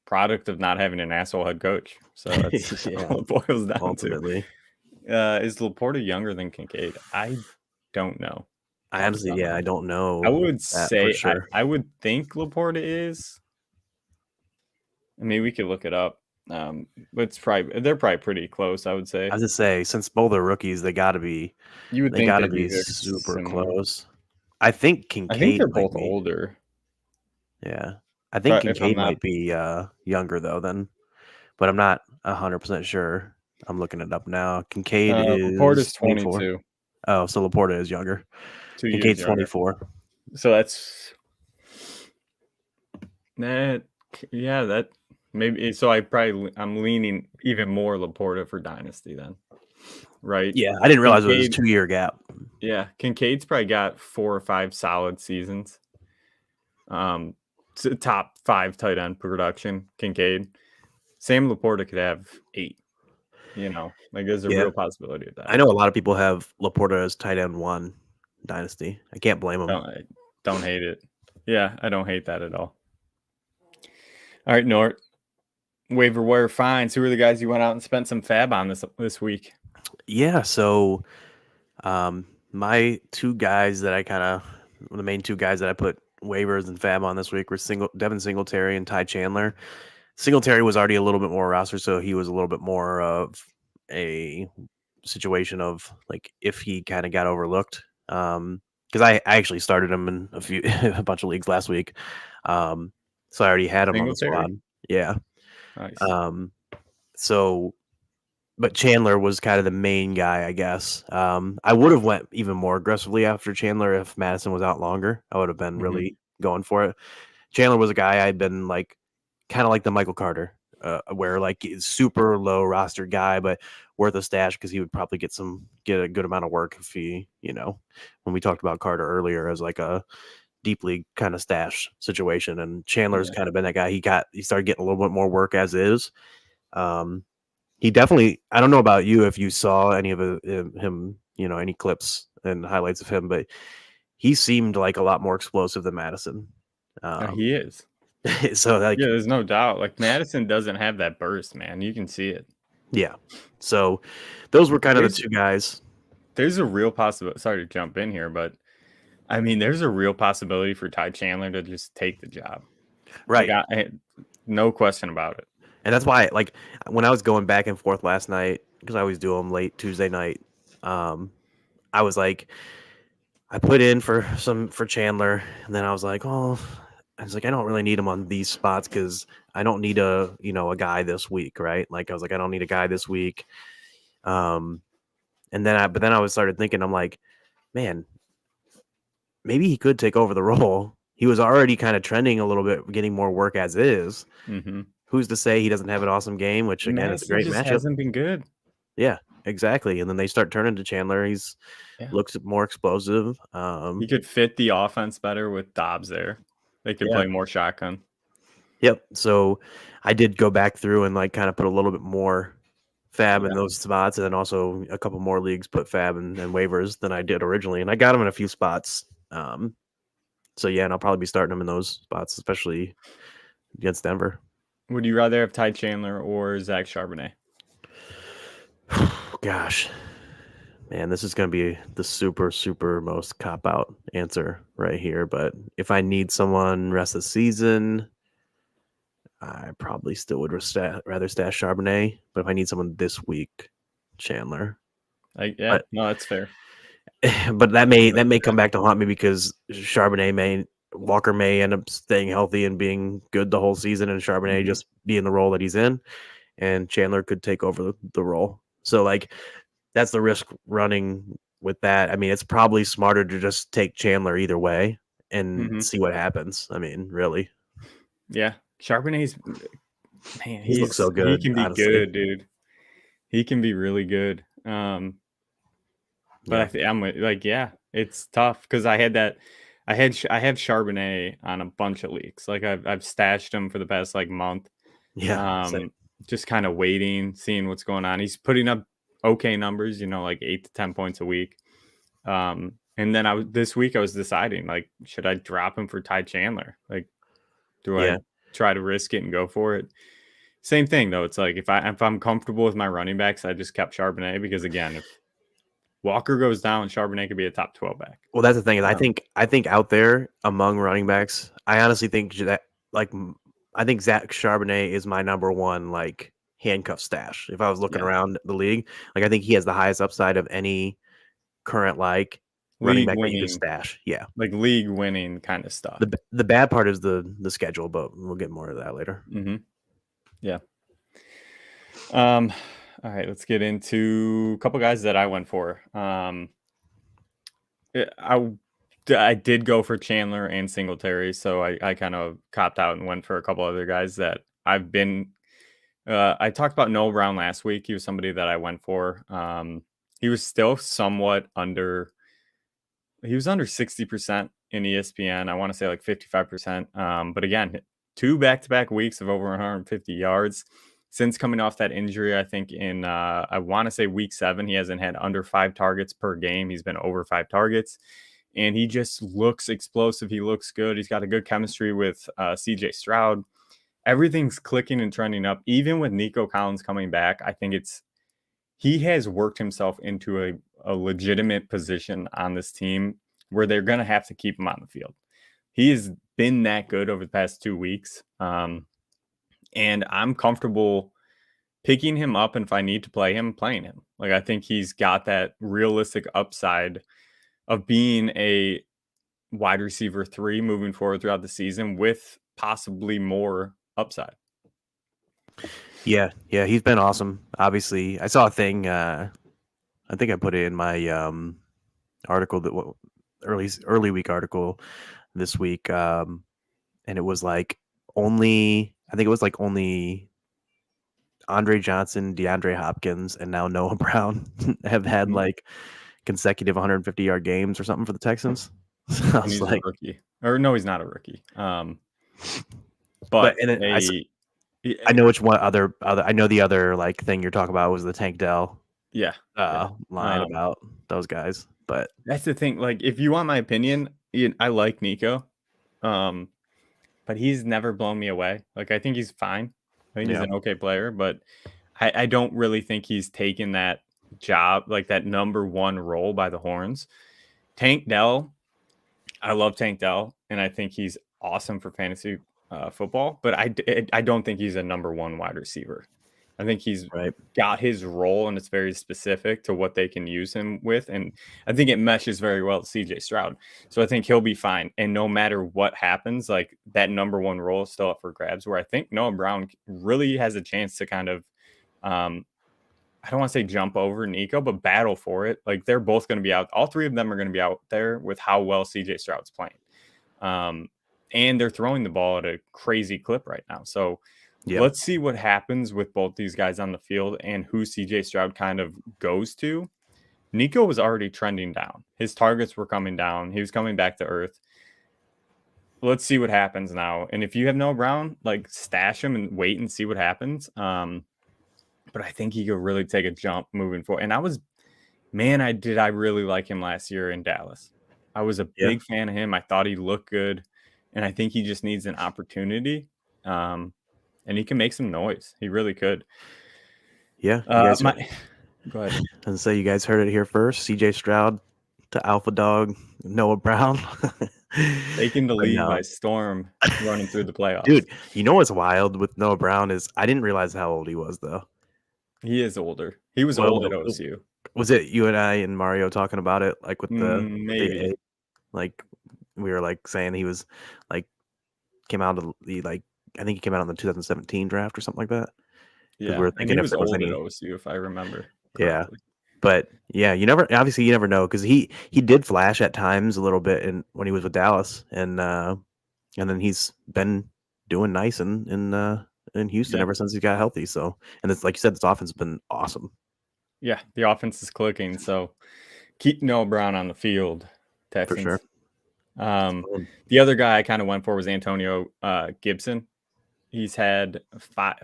product of not having an asshole head coach. So that's all it boils down ultimately. to. Is Laporta younger than Kincaid? I don't know. I honestly, I don't know. I would say sure. I would think Laporta is. I mean, we could look it up. But they're probably pretty close, I would say. I was just say, since both are rookies, they got to be. You would think they got to be super close. I think Kincaid. I think they're both older. Yeah, I think Kincaid might be younger though. But I'm not 100% sure. I'm looking it up now. Kincaid is Laporta's 22. Oh, so Laporta is younger. Kincaid's 24. So that's that. Yeah, that maybe. So I'm leaning even more Laporta for Dynasty then, right? Yeah, I didn't realize it was a 2-year gap. Yeah, Kincaid's probably got 4 or 5 solid seasons. Top 5 tight end production. Kincaid. Sam Laporta could have 8. Like there's a real possibility of that. I know a lot of people have Laporta as tight end 1 Dynasty. I can't blame them. Don't hate it. Yeah, I don't hate that at all. All right, Nort. Waiver wire finds. Who are the guys you went out and spent some fab on this week? Yeah, so my 2 guys that the main 2 guys that I put waivers and fab on this week were Devin Singletary and Ty Chandler. Singletary was already a little bit more roster, so he was a little bit more of a situation of like if he kind of got overlooked. Because I actually started him in a bunch of leagues last week. So I already had him on the squad. Yeah. Nice. But Chandler was kind of the main guy, I guess. I would have went even more aggressively after Chandler if Madison was out longer. I would have been really going for it. Chandler was a guy I'd been like, kind of like the Michael Carter, where like super low roster guy, but worth a stash because he would probably get a good amount of work if he, when we talked about Carter earlier as like a deep league kind of stash situation, and Chandler's kind of been that guy. He started getting a little bit more work as is. He definitely, I don't know about you if you saw any of him, any clips and highlights of him, but he seemed like a lot more explosive than Madison. He is. So there's no doubt. Like Madison doesn't have that burst, man. You can see it. Yeah. So those were kind of the 2 guys. There's a real possibility. Sorry to jump in here, but I mean, there's a real possibility for Ty Chandler to just take the job. Right. No question about it. And that's why, like, when I was going back and forth last night, because I always do them late Tuesday night, I was like, I put in for Chandler, and then I was like, I don't really need him on these spots because I don't need a guy this week, right? Like I was like, I don't need a guy this week. But then I started thinking, I'm like, man, maybe he could take over the role. He was already kind of trending a little bit, getting more work as is. Who's to say he doesn't have an awesome game? Which again, it's a great matchup. Hasn't been good. Yeah, exactly. And then they start turning to Chandler. He's looks more explosive. He could fit the offense better with Dobbs there. They could play more shotgun. Yep. So I did go back through and like kind of put a little bit more fab in those spots, and then also a couple more leagues put fab and waivers than I did originally, and I got him in a few spots. So yeah, and I'll probably be starting him in those spots, especially against Denver. Would you rather have Ty Chandler or Zach Charbonnet? Gosh, man, this is going to be the super most cop out answer right here. But if I need someone rest of the season, I probably still would rather stash Charbonnet. But if I need someone this week, Chandler. No, that's fair. But that may come back to haunt me because Walker may end up staying healthy and being good the whole season, and Charbonnet just be in the role that he's in, and Chandler could take over the role. So like that's the risk running with that. I mean, it's probably smarter to just take Chandler either way and see what happens. I mean, really. Yeah. Charbonnet's, man, he looks so good. He can be good, dude. He can be really good. But I'm like, it's tough because I have Charbonnet on a bunch of leagues. Like I've stashed him for the past like month. Yeah. Just kind of waiting, seeing what's going on. He's putting up okay numbers, like 8 to 10 points a week. And then this week I was deciding, like, should I drop him for Ty Chandler? Like, do I try to risk it and go for it? Same thing though. It's like if I'm comfortable with my running backs, I just kept Charbonnet because again, if Walker goes down, Charbonnet could be a top 12 back. Well, that's the thing. I think out there among running backs, I honestly think that I think Zach Charbonnet is my number one like handcuff stash. If I was looking around the league, like I think he has the highest upside of any current like running back that you could stash. Yeah, like league winning kind of stuff. The bad part is the schedule, but we'll get more of that later. Yeah. All right, let's get into a couple guys that I went for. I did go for Chandler and Singletary, so I kind of copped out and went for a couple other guys that I've been. I talked about Noah Brown last week. He was somebody that I went for. He was still somewhat under. He was under 60% in ESPN. I want to say like 55%. But again, 2 back-to-back weeks of over 150 yards. Since coming off that injury, I think in, I want to say week 7, he hasn't had under 5 targets per game. He's been over 5 targets. And he just looks explosive. He looks good. He's got a good chemistry with CJ Stroud. Everything's clicking and trending up. Even with Nico Collins coming back, I think he has worked himself into a legitimate position on this team where they're going to have to keep him on the field. He has been that good over the past 2 weeks. And I'm comfortable picking him up. And if I need to play him, playing him. Like, I think he's got that realistic upside of being a wide receiver 3 moving forward throughout the season with possibly more upside. Yeah, he's been awesome. Obviously, I saw a thing. I think I put it in my article that early week article this week, and it was like only Andre Johnson, DeAndre Hopkins, and now Noah Brown have had like consecutive 150-yard games or something for the Texans. So I was he's like, a rookie, or no, he's not a rookie. I know which one other. I know the other like thing you're talking about was the Tank Dell. Line about those guys, but that's the thing. Like, if you want my opinion, I like Nico, but he's never blown me away. Like, I think he's fine. I think he's an okay player, but I don't really think he's taken that job, like that number 1 role by the horns. Tank Dell, I love Tank Dell, and I think he's awesome for fantasy football, but I don't think he's a number 1 wide receiver. I think he's got his role, and it's very specific to what they can use him with. And I think it meshes very well with CJ Stroud. So I think he'll be fine. And no matter what happens, like that number 1 role is still up for grabs, where I think Noah Brown really has a chance to kind of, I don't want to say jump over Nico, but battle for it. Like, they're both going to be out. All 3 of them are going to be out there with how well CJ Stroud's playing. And they're throwing the ball at a crazy clip right now. So Yep. Let's see what happens with both these guys on the field and who CJ Stroud kind of goes to. Nico was already trending down. His targets were coming down. He was coming back to earth. Let's see what happens now. And if you have Noah Brown, like stash him and wait and see what happens. But I think he could really take a jump moving forward. And I really like him last year in Dallas. I was a big fan of him. I thought he looked good. And I think he just needs an opportunity. And he can make some noise. He really could. Yeah. You guys go ahead. And so you guys heard it here first. CJ Stroud to Alpha Dog Noah Brown. Taking the league by storm, running through the playoffs. Dude, you know what's wild with Noah Brown is I didn't realize how old he was, though. He is older. He was old at OSU. Was it you and I and Mario talking about it? Like with the maybe. Like we were like saying he was like came out of the I think he came out in the 2017 draft or something like that. Yeah, we were thinking he was old at OSU, if I remember correctly. Yeah. But yeah, you never know because he did flash at times a little bit when he was with Dallas, and then he's been doing nice in Houston ever since he got healthy. So, and it's like you said, this offense has been awesome. Yeah, the offense is clicking. So keep Noah Brown on the field, Texans. For sure. The other guy I kind of went for was Antonio Gibson. He's had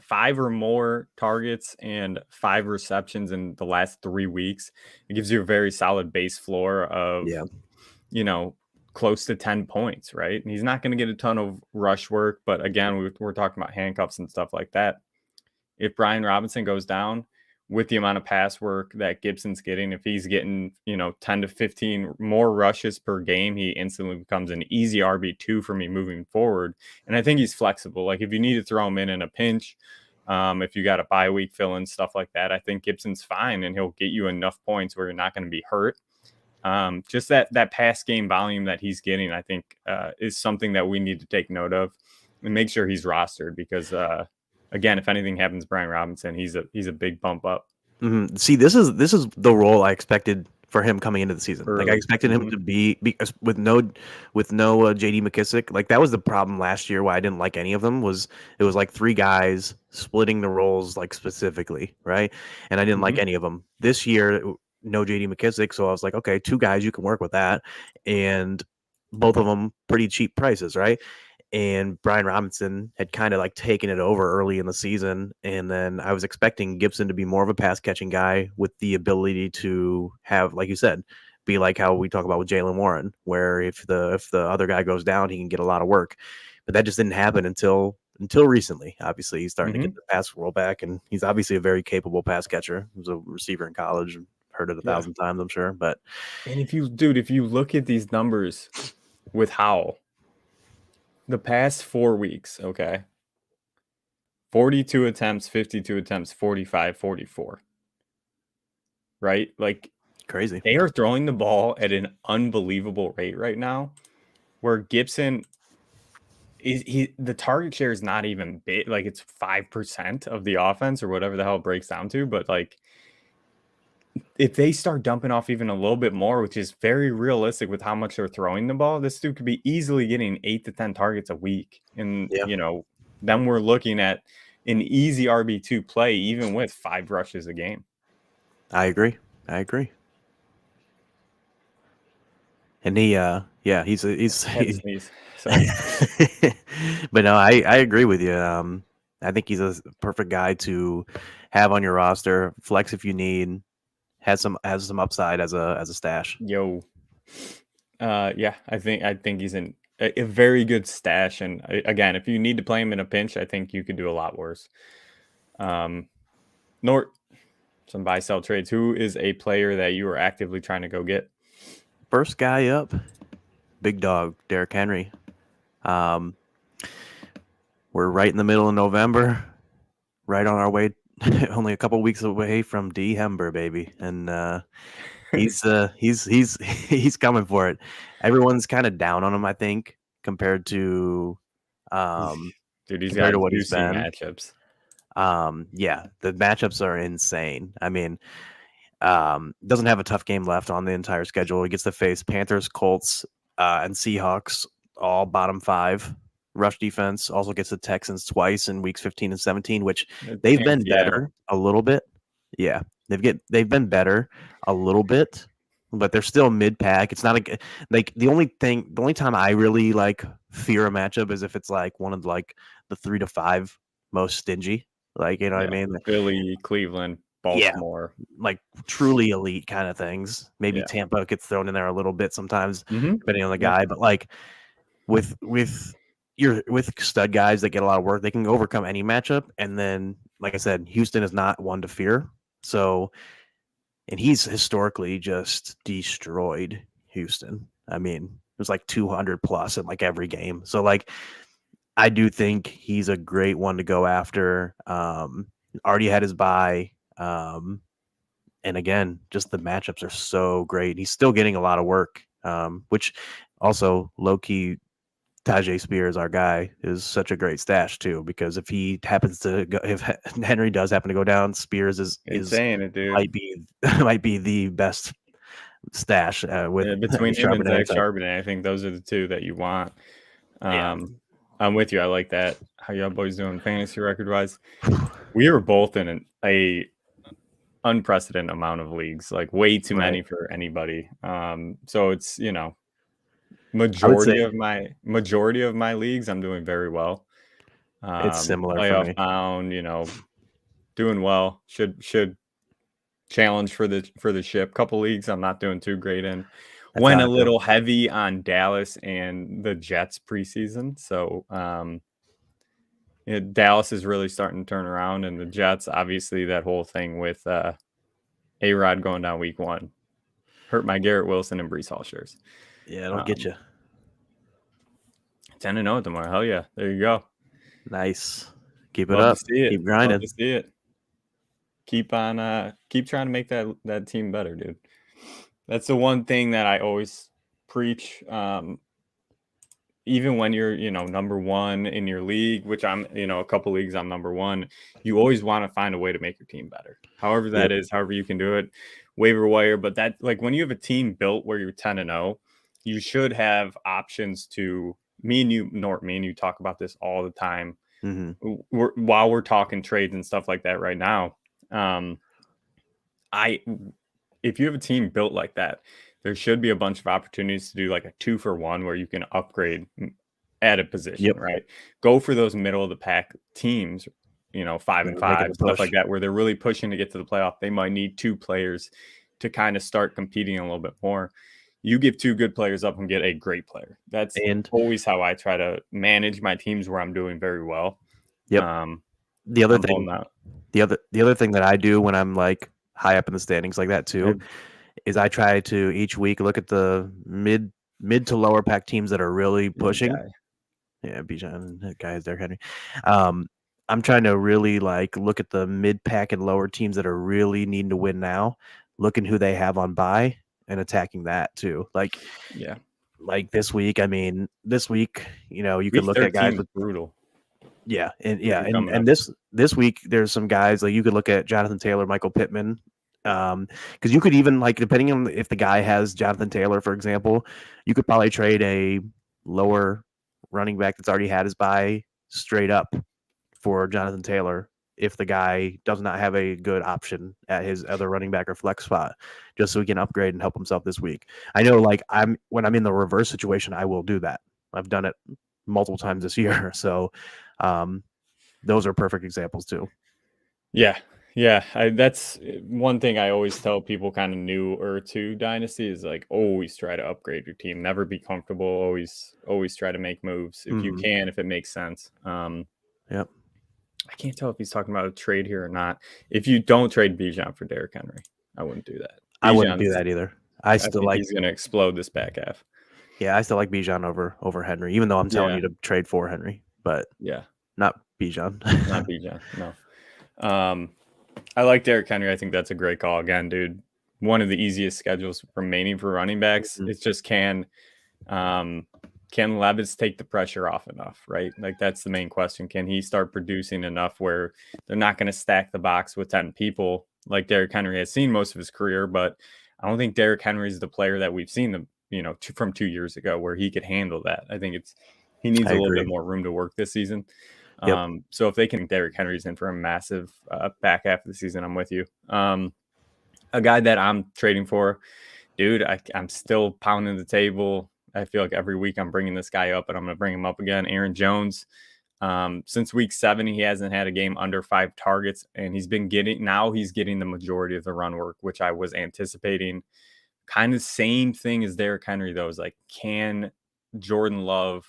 five or more targets and 5 receptions in the last 3 weeks. It gives you a very solid base floor of, close to 10 points, right? And he's not going to get a ton of rush work, but again, we're talking about handcuffs and stuff like that. If Brian Robinson goes down, with the amount of pass work that Gibson's getting, if he's getting, 10 to 15 more rushes per game, he instantly becomes an easy RB2 for me moving forward. And I think he's flexible. Like if you need to throw him in a pinch, if you got a bye week fill in, stuff like that, I think Gibson's fine and he'll get you enough points where you're not going to be hurt. Just that pass game volume that he's getting, I think is something that we need to take note of and make sure he's rostered because, again, if anything happens to Brian Robinson, he's a big bump up. Mm-hmm. See, this is the role I expected for him coming into the season. Like I expected him to be with no JD McKissick. Like that was the problem last year. Why I didn't like any of them was it was like 3 guys splitting the roles like specifically, right? And I didn't like any of them. This year, no JD McKissick, so I was like, okay, 2 guys, you can work with that, and both of them pretty cheap prices, right? And Brian Robinson had kind of like taken it over early in the season. And then I was expecting Gibson to be more of a pass catching guy with the ability to have, like you said, be like how we talk about with Jaylen Warren, where if the other guy goes down, he can get a lot of work. But that just didn't happen until recently. Obviously, he's starting to get the pass roll back, and he's obviously a very capable pass catcher. He was a receiver in college. Heard it 1,000 times, I'm sure. But and if you look at these numbers with Howell, the past 4 weeks, okay, 42 attempts, 52 attempts, 45, 44. Right? Like crazy. They are throwing the ball at an unbelievable rate right now, where Gibson the target share is not even big. Like it's 5% of the offense or whatever the hell it breaks down to. But like if they start dumping off even a little bit more, which is very realistic with how much they're throwing the ball, this dude could be easily getting 8 to 10 targets a week. And, then we're looking at an easy RB2 play, even with 5 rushes a game. I agree. And he's but no, I agree with you. I think he's a perfect guy to have on your roster, flex if you need. Has some upside as a stash. I think he's in a very good stash. And again, if you need to play him in a pinch, I think you could do a lot worse. Nort, some buy sell trades. Who is a player that you are actively trying to go get? First guy up, big dog, Derrick Henry. We're right in the middle of November, right on our way. Only a couple weeks away from December, baby, and he's coming for it. Everyone's kind of down on him, I think, compared to he's got what he's been. Matchups. The matchups are insane. I mean, doesn't have a tough game left on the entire schedule. He gets to face Panthers, Colts, and Seahawks, all bottom 5 rush defense. Also gets the Texans twice in weeks 15 and 17, which And they've been Seattle. better a little bit. Yeah, they've been better a little bit, but they're still mid pack. It's not like the only time I really like fear a matchup is if it's like one of like the 3 to 5 most stingy. Like, you know what I mean? Philly, Cleveland, Baltimore. Yeah, like truly elite kind of things. Maybe Tampa gets thrown in there a little bit sometimes, depending on the guy. But like with stud guys that get a lot of work, they can overcome any matchup. And then, like I said, Houston is not one to fear. So, and he's historically just destroyed Houston. I mean, it was like 200 plus in like every game. So like, I do think he's a great one to go after. Already had his bye. And again, just the matchups are so great. He's still getting a lot of work, which also low key Tajay Spears, our guy, is such a great stash too. Because if he happens to go, if Henry does happen to go down, Spears is insane, it, dude. might be the best stash with between him and Zach Charbonnet. Charbonnet. I think those are the two that you want. I'm with you. I like that. How y'all boys doing fantasy record wise? We were both in a unprecedented amount of leagues, like way too many for anybody. So it's, you know, majority of my leagues I'm doing very well. It's similar playoff for me. bound, you know, doing well. Should challenge for the ship. Couple leagues I'm not doing too great in. Went a little heavy on Dallas and the Jets preseason. So Dallas is really starting to turn around, and the Jets, obviously, that whole thing with A-Rod going down week 1 hurt my Garrett Wilson and Breece Hall shares. Yeah, it'll get you. 10-0 tomorrow. Hell yeah. There you go. Nice. Keep it up. Keep grinding. Love to see it. Keep on keep trying to make that team better, dude. That's the one thing that I always preach. Even when you're, you know, number 1 in your league, which I'm, you know, a couple leagues I'm number 1, you always want to find a way to make your team better. However that is, however you can do it, waiver wire. But that, like, when you have a team built where you're 10-0, you should have options to, me and you talk about this all the time. While we're talking trades and stuff like that right now. If you have a team built like that, there should be a bunch of opportunities to do like a 2-for-1 where you can upgrade at a position, right? Go for those middle of the pack teams, you know, 5 and 5, stuff like that, where they're really pushing to get to the playoff. They might need 2 players to kind of start competing a little bit more. You give 2 good players up and get a great player. That's always how I try to manage my teams where I'm doing very well. The other thing that I do when I'm like high up in the standings like that too, is I try to each week look at the mid to lower pack teams that are really pushing. Bijan, that guy is Derrick Henry. I'm trying to really like look at the mid pack and lower teams that are really needing to win now, looking who they have on bye and attacking that too. Like this week, you know, you could look at guys with brutal. And this week there's some guys like you could look at Jonathan Taylor, Michael Pittman. Because you could even, like, depending on if the guy has Jonathan Taylor, for example, you could probably trade a lower running back that's already had his bye straight up for Jonathan Taylor if the guy does not have a good option at his other running back or flex spot, just so he can upgrade and help himself this week. I know, like, when I'm in the reverse situation, I will do that. I've done it multiple times this year. So those are perfect examples too. Yeah, that's one thing I always tell people kind of newer to Dynasty is like always try to upgrade your team. Never be comfortable. Always try to make moves if you can, if it makes sense. I can't tell if he's talking about a trade here or not. If you don't trade Bijan for Derrick Henry, I wouldn't do that. I wouldn't do that either. I think he's going to explode this back half. Yeah, I still like Bijan over Henry, even though I'm telling you to trade for Henry. But not Bijan. Not Bijan. No. I like Derrick Henry. I think that's a great call. Again, dude, one of the easiest schedules remaining for running backs. It's just can Levis take the pressure off enough, right? Like that's the main question. Can he start producing enough where they're not going to stack the box with 10 people like Derrick Henry has seen most of his career? But I don't think Derrick Henry is the player that we've seen from 2 years ago where he could handle that. I think it's He needs I a little agree. bit more room to work this season. Yep. So if they can, Derrick Henry's in for a massive back half of the season. I'm with you. A guy that I'm trading for, dude, I'm still pounding the table. I feel like every week I'm bringing this guy up, and I'm going to bring him up again. Aaron Jones. Since week 7, he hasn't had a game under 5 targets, and he's getting the majority of the run work, which I was anticipating. Kind of same thing as Derrick Henry, though, is like, can Jordan Love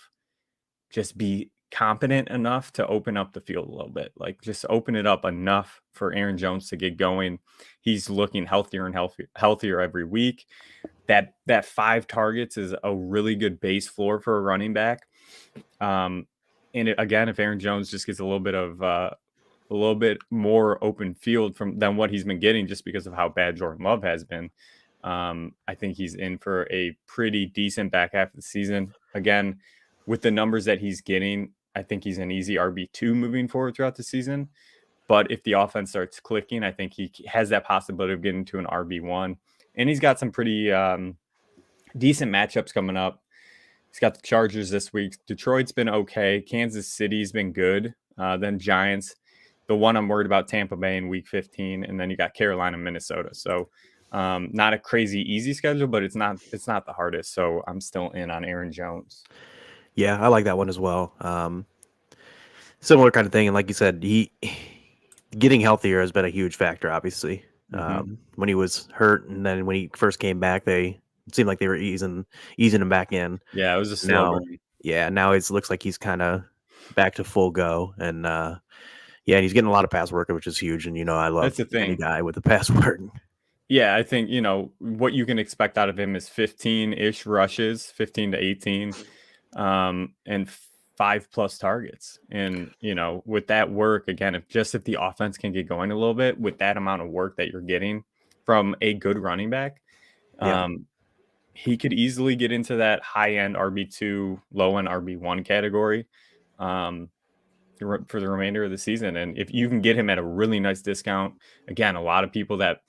just be competent enough to open up the field a little bit? Like, just open it up enough for Aaron Jones to get going. He's looking healthier and healthier every week. That 5 targets is a really good base floor for a running back. And again, if Aaron Jones just gets a little bit more open field than what he's been getting, just because of how bad Jordan Love has been, I think he's in for a pretty decent back half of the season. Again, with the numbers that he's getting, I think he's an easy RB2 moving forward throughout the season. But if the offense starts clicking, I think he has that possibility of getting to an RB1. And he's got some pretty decent matchups coming up. He's got the Chargers this week. Detroit's been okay. Kansas City's been good. Then Giants. The one I'm worried about, Tampa Bay in week 15. And then you got Carolina, Minnesota. So not a crazy easy schedule, but it's not the hardest. So I'm still in on Aaron Jones. Yeah, I like that one as well. Similar kind of thing. And like you said, he getting healthier has been a huge factor, obviously. When he was hurt, and then when he first came back, it seemed like they were easing him back in. Yeah, it was a slow burn. Yeah, now it looks like he's kind of back to full go, and and he's getting a lot of pass work, which is huge. And I love any guy with the pass work. Yeah, I think what you can expect out of him is 15-ish rushes, 15 to 18, and 5+ targets. And with that work, again, if the offense can get going a little bit with that amount of work that you're getting from a good running back, he could easily get into that high-end RB2, low-end RB1 category for the remainder of the season. And if you can get him at a really nice discount, again, a lot of people that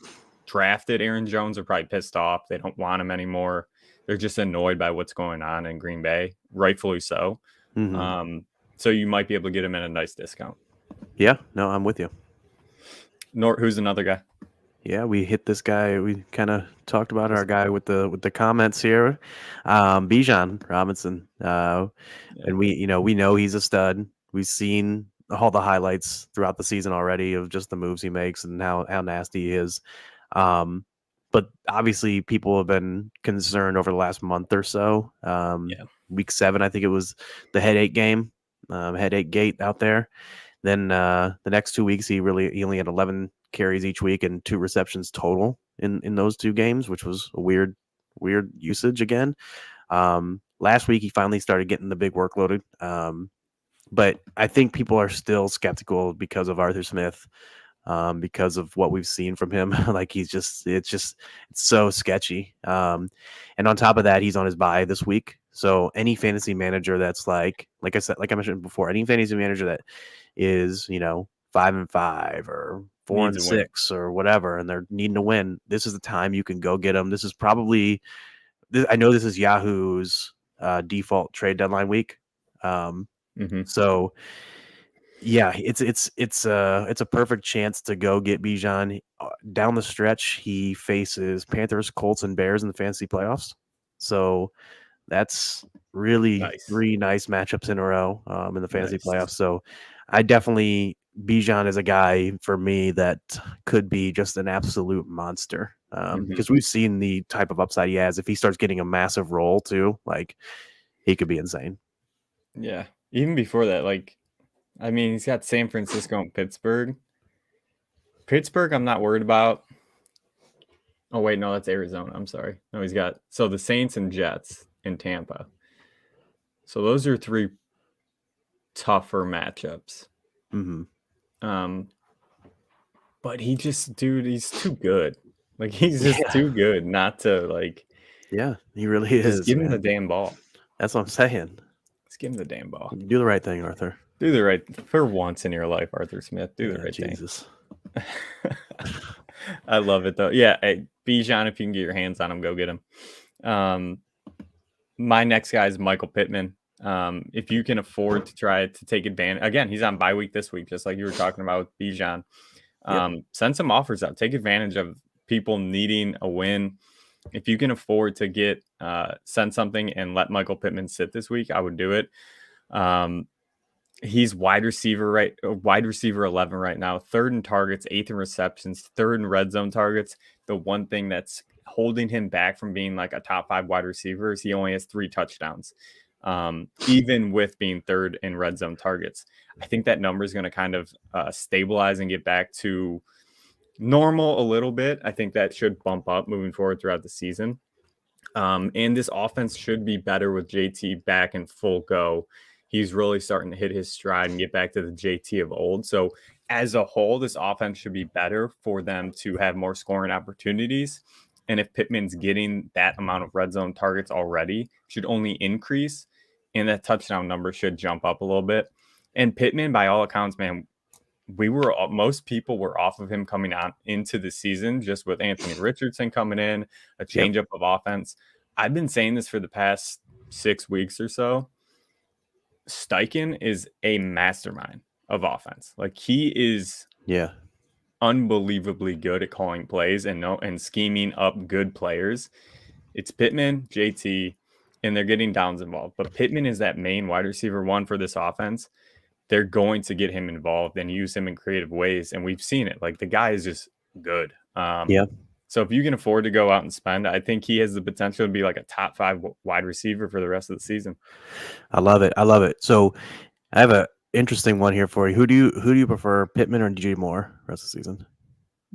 drafted Aaron Jones are probably pissed off. They don't want him anymore. They're just annoyed by what's going on in Green Bay, rightfully so. So you might be able to get him at a nice discount. Yeah, no, I'm with you. Who's another guy? Yeah, we hit this guy. We kind of talked about our guy with the comments here, Bijan Robinson, and we know he's a stud. We've seen all the highlights throughout the season already of just the moves he makes and how nasty he is. But obviously, people have been concerned over the last month or so. Week 7, I think it was the headache game, headache gate out there. Then the next 2 weeks, he only had 11 carries each week and 2 receptions total in those 2 games, which was a weird usage again. Last week, he finally started getting the big workloaded. But I think people are still skeptical because of Arthur Smith, because of what we've seen from him. Like it's so sketchy. And on top of that, he's on his bye this week. So any fantasy manager that's like I mentioned before, any fantasy manager that is 5-5 or 4-6 or whatever, and they're needing to win, this is the time you can go get them. This is probably, I know this is Yahoo's default trade deadline week. So yeah, it's a perfect chance to go get Bijan. Down the stretch, he faces Panthers, Colts, and Bears in the fantasy playoffs. So that's really 3 nice matchups in a row in the fantasy playoffs. So Bijan is a guy for me that could be just an absolute monster because we've seen the type of upside he has. If he starts getting a massive role too, like he could be insane. Yeah. Even before that, he's got San Francisco and Pittsburgh. Pittsburgh, I'm not worried about. Oh, wait, no, that's Arizona. I'm sorry. No, he's got the Saints and Jets in Tampa. So those are 3 tougher matchups. But he's too good. He's just too good not to Yeah, he really is. Just give him the damn ball. That's what I'm saying. Just give him the damn ball. Do the right thing, Arthur. Do the right for once in your life, Arthur Smith. Do the right Jesus. thing. I love it though. Yeah, hey, Bijan, if you can get your hands on him, go get him. My next guy is Michael Pittman. If you can afford to try to take advantage, again, he's on bye week this week, just like you were talking about with Bijan. Send some offers out. Take advantage of people needing a win. If you can afford to send something and let Michael Pittman sit this week, I would do it. He's wide receiver 11 right now, 3rd in targets, 8th in receptions, 3rd in red zone targets. The one thing that's holding him back from being like a top 5 wide receiver is he only has 3 touchdowns, even with being 3rd in red zone targets. I think that number is going to kind of stabilize and get back to normal a little bit. I think that should bump up moving forward throughout the season. And this offense should be better with JT back in full go. He's really starting to hit his stride and get back to the JT of old. So as a whole, this offense should be better for them to have more scoring opportunities. And if Pittman's getting that amount of red zone targets already, should only increase. And that touchdown number should jump up a little bit. And Pittman, by all accounts, man, most people were off of him coming on into the season, just with Anthony Richardson coming in, a changeup of offense. I've been saying this for the past 6 weeks or so. Steichen is a mastermind of offense. Like, he is unbelievably good at calling plays and scheming up good players. It's Pittman, JT, and they're getting Downs involved. But Pittman is that main wide receiver 1 for this offense. They're going to get him involved and use him in creative ways. And we've seen it. Like, the guy is just good. So if you can afford to go out and spend, I think he has the potential to be like a top 5 wide receiver for the rest of the season. I love it. So I have a interesting one here for you. Who do you prefer, Pittman or DJ Moore rest of the season?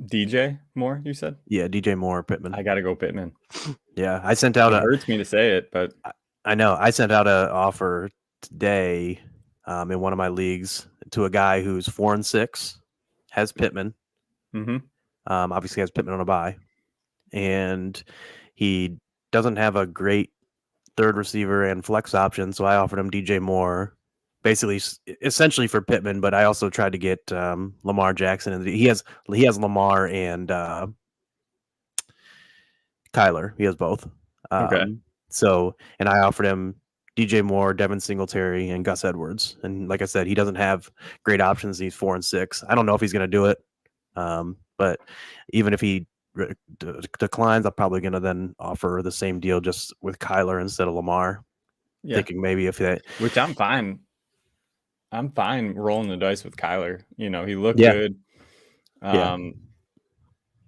DJ Moore, you said? Yeah, DJ Moore or Pittman. I got to go Pittman. Yeah, I sent out it hurts me to say it, but I know. I sent out an offer today in one of my leagues to a guy who's 4-6, has Pittman. Obviously has Pittman on a bye. And he doesn't have a great third receiver and flex option, so I offered him DJ Moore, basically, essentially for Pittman. But I also tried to get Lamar Jackson, and he has Lamar and Kyler. He has both. So, and I offered him DJ Moore, Devin Singletary, and Gus Edwards. And like I said, he doesn't have great options. He's 4-6. I don't know if he's going to do it, but even if he declines, I'm probably going to then offer the same deal just with Kyler instead of Lamar. Thinking maybe if that, which I'm fine rolling the dice with Kyler. You know, he looked good.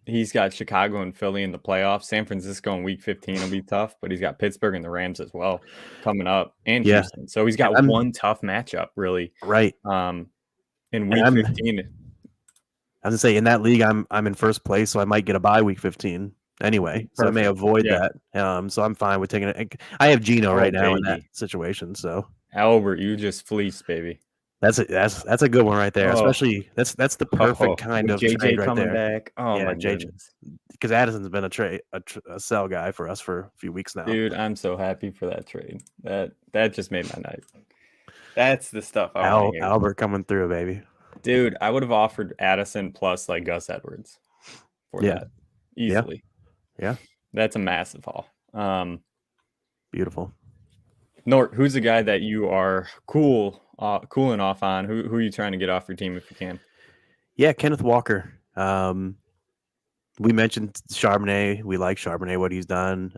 He's got Chicago and Philly in the playoffs. San Francisco in week 15 will be tough, but he's got Pittsburgh and the Rams as well coming up, and Houston. So he's got one tough matchup, really. Right. In week 15. I was gonna say, in that league, I'm in first place, so I might get a bye week 15 anyway. Perfect. So I may avoid that. So I'm fine with taking it. I have Geno right now in that situation. So Albert, you just fleeced, baby. That's a good one right there. Especially that's the perfect kind of JJ trade right coming there. Back. Oh my goodness. Because Addison's been a sell guy for us for a few weeks now. Dude, I'm so happy for that trade. That just made my night. That's the stuff I want to hear. Albert coming through, baby. Dude, I would have offered Addison plus like Gus Edwards for that easily. Yeah. That's a massive haul. Beautiful. Nort, who's the guy that you are cooling off on? Who are you trying to get off your team if you can? Yeah, Kenneth Walker. We mentioned Charbonnet. We like Charbonnet, what he's done.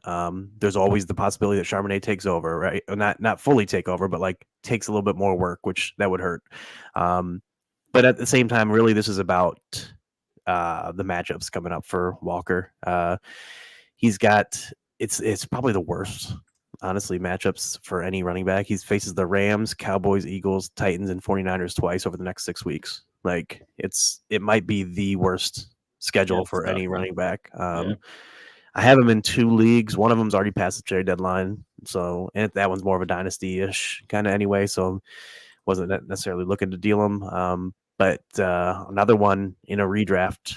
There's always the possibility that Charbonnet takes over, right? Not fully take over, but like takes a little bit more work, which that would hurt. But at the same time, really, this is about the matchups coming up for Walker. He's got it's probably the worst, honestly, matchups for any running back. He faces the Rams, Cowboys, Eagles, Titans, and 49ers twice over the next 6 weeks. Like it might be the worst schedule for any running back. I have him in 2 leagues. One of them's already past the trade deadline, and that one's more of a dynasty-ish kind of anyway. So wasn't necessarily looking to deal him. But another one in a redraft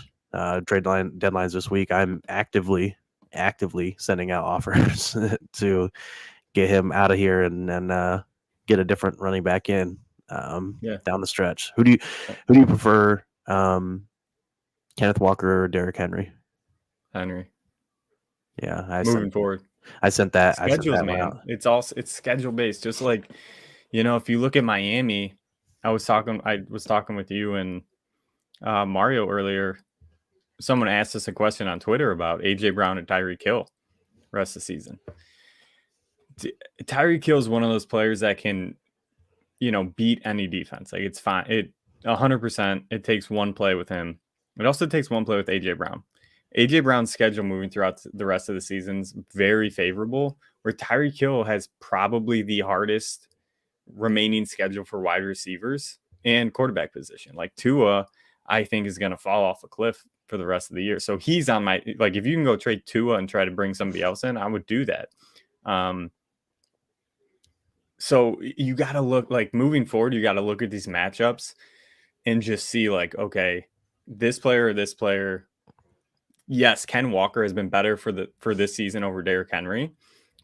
trade deadlines this week. I'm actively sending out offers to get him out of here and then get a different running back in down the stretch. Who do you prefer, Kenneth Walker or Derrick Henry? Henry. Yeah, moving forward. I sent that Schedules, one man. out. It's schedule based. Just like, if you look at Miami, I was talking with you and Mario earlier. Someone asked us a question on Twitter about AJ Brown and Tyreek Hill rest of the season. Tyreek Hill is one of those players that can, beat any defense. Like, it's fine. 100%. It takes one play with him. It also takes one play with AJ Brown. AJ Brown's schedule moving throughout the rest of the season's very favorable, where Tyreek Hill has probably the hardest remaining schedule for wide receivers and quarterback position. Like, Tua, I think, is going to fall off a cliff for the rest of the year. So he's on my, like, if you can go trade Tua and try to bring somebody else in, I would do that. So you got to look, like, moving forward, you got to look at these matchups and just see, like, okay, this player or this player. Yes, Ken Walker has been better for this season over Derrick Henry,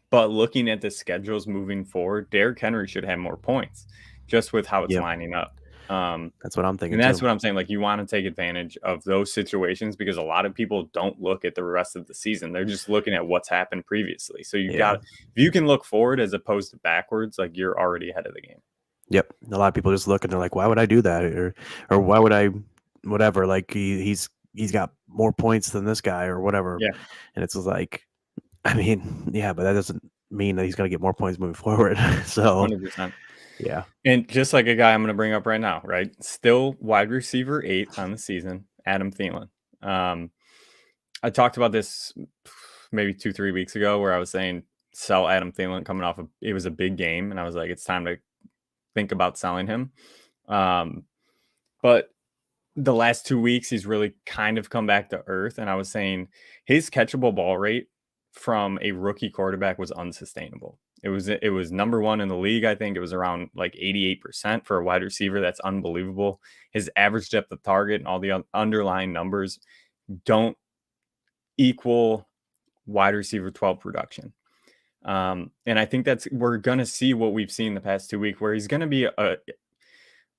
but looking at the schedules moving forward, Derrick Henry should have more points just with how it's lining up. That's what I'm thinking. And that's what I'm saying. Like, you want to take advantage of those situations because a lot of people don't look at the rest of the season. They're just looking at what's happened previously. So if you can look forward as opposed to backwards, like, you're already ahead of the game. Yep. A lot of people just look and they're like, why would I do that? Or why would I, whatever, like he's got more points than this guy or whatever. Yeah. And it's just like, I mean, yeah, but that doesn't mean that he's going to get more points moving forward. So 100%. Yeah. And just like a guy I'm going to bring up right now, right? Still wide receiver 8 on the season, Adam Thielen. I talked about this maybe 2-3 weeks ago where I was saying sell Adam Thielen coming off it was a big game. And I was like, it's time to think about selling him. But the last 2 weeks, he's really kind of come back to earth. And I was saying his catchable ball rate from a rookie quarterback was unsustainable. It was number one in the league. I think it was around like 88% for a wide receiver. That's unbelievable. His average depth of target and all the underlying numbers don't equal wide receiver 12 production. And I think we're going to see what we've seen the past 2 weeks, where he's going to be a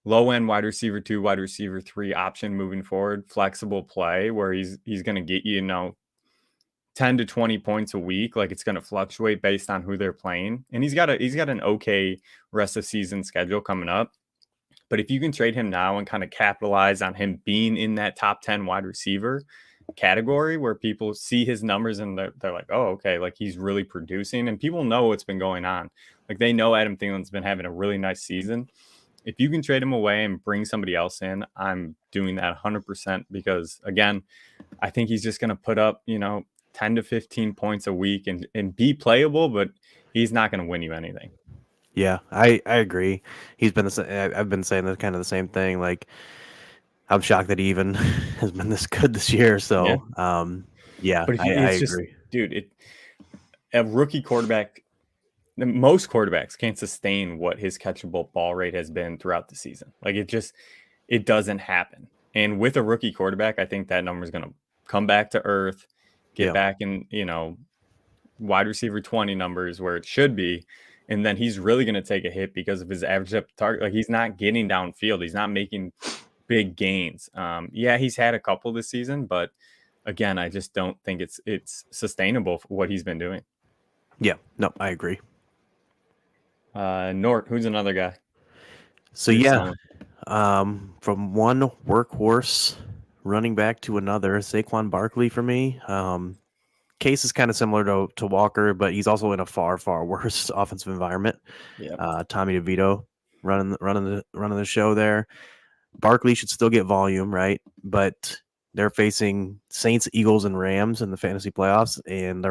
low end wide receiver 2, wide receiver 3 option moving forward, flexible play where he's going to get 10 to 20 points a week. Like, it's going to fluctuate based on who they're playing. And he's got an okay rest of season schedule coming up. But if you can trade him now and kind of capitalize on him being in that top 10 wide receiver category where people see his numbers and they're like, oh, okay, like, he's really producing, and people know what's been going on. Like, they know Adam Thielen's been having a really nice season. If you can trade him away and bring somebody else in, I'm doing that 100% because, again, I think he's just going to put up, 10 to 15 points a week and be playable, but he's not going to win you anything. Yeah, I agree. I've been saying that kind of the same thing. Like, I'm shocked that he even has been this good this year. So, but I agree. Dude, a rookie quarterback, most quarterbacks can't sustain what his catchable ball rate has been throughout the season. Like, it doesn't happen. And with a rookie quarterback, I think that number is going to come back to earth, get back in, wide receiver 20 numbers where it should be. And then he's really going to take a hit because of his average depth target. Like, he's not getting downfield. He's not making big gains. He's had a couple this season, but again, I just don't think it's sustainable for what he's been doing. Yeah, no, I agree. Nort, who's another guy? So from one workhorse running back to another, Saquon Barkley for me. Case is kind of similar to Walker, but he's also in a far, far worse offensive environment. Yeah. Tommy DeVito running the show there. Barkley should still get volume, right? But they're facing Saints, Eagles, and Rams in the fantasy playoffs, and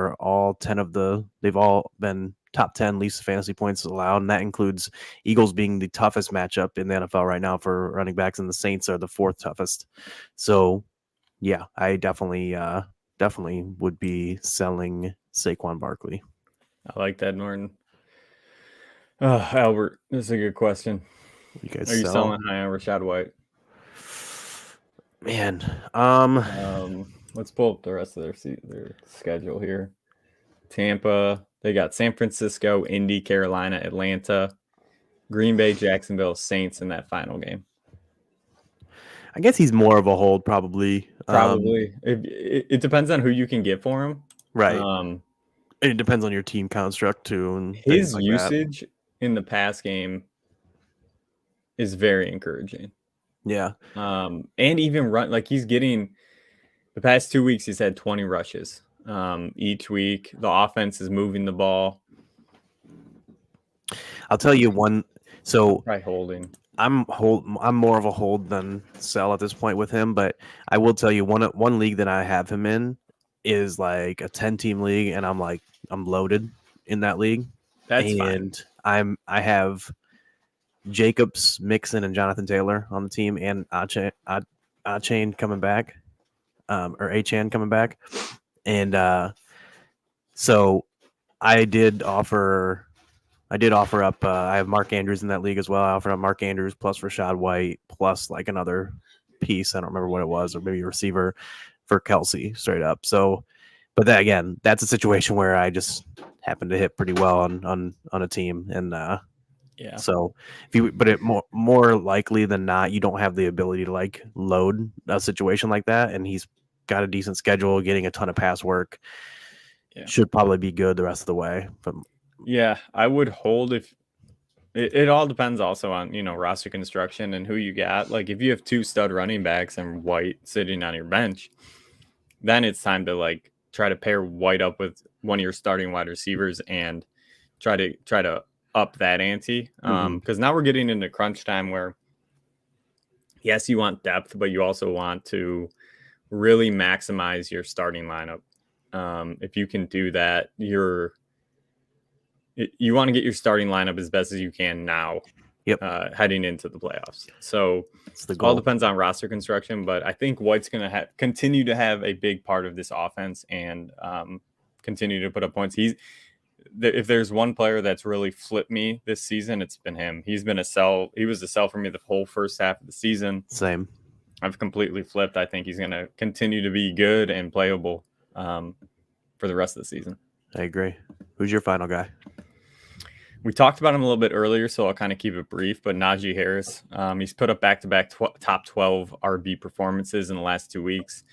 they've all been top 10 least fantasy points allowed, and that includes Eagles being the toughest matchup in the NFL right now for running backs, and the Saints are the 4th toughest. So, yeah, I definitely would be selling Saquon Barkley. I like that, Norton. Albert, this is a good question. You guys are you selling high on Rachaad White? Man, let's pull up the rest of their schedule here. Tampa, they got San Francisco, Indy, Carolina, Atlanta, Green Bay, Jacksonville, Saints in that final game. I guess he's more of a hold, probably. Probably. It depends on who you can get for him. Right. it depends on your team construct too, and His things like usage in the pass game is very encouraging. that. Yeah. And even run, like he's getting the past 2 weeks, he's had 20 rushes each week. The offense is moving the ball. I'll tell you one. So By holding. I'm more of a hold than sell at this point with him, but I will tell you one league that I have him in is like a 10-team league, and I'm loaded in that league. That's fine. And I have Jacobs, Mixon, and Jonathan Taylor on the team, and Achane coming back, or Achan coming back, and so I did offer up. I have Mark Andrews in that league as well. I offered up Mark Andrews plus Rashad White plus like another piece. I don't remember what it was, or maybe a receiver for Kelsey straight up. So, but that again, that's a situation where I just happened to hit pretty well on a team, and Yeah. So but more likely than not, you don't have the ability to like load a situation like that, and he's got a decent schedule, getting a ton of pass work. Yeah. Should probably be good the rest of the way. Yeah, I would hold if it all depends also on, roster construction and who you got. Like if you have 2 stud running backs and White sitting on your bench, then it's time to like try to pair White up with one of your starting wide receivers and try to up that ante. Because now we're getting into crunch time where yes, you want depth, but you also want to really maximize your starting lineup. If you can do that, you want to get your starting lineup as best as you can now. Yep. Heading into the playoffs. So it all depends on roster construction, but I think White's going to continue to have a big part of this offense and continue to put up points. If there's one player that's really flipped me this season, it's been him. He's been a sell. He was a sell for me the whole first half of the season. Same. I've completely flipped. I think he's going to continue to be good and playable for the rest of the season. I agree. Who's your final guy? We talked about him a little bit earlier, so I'll kind of keep it brief. But Najee Harris, he's put up back-to-back top 12 RB performances in the last 2 weeks.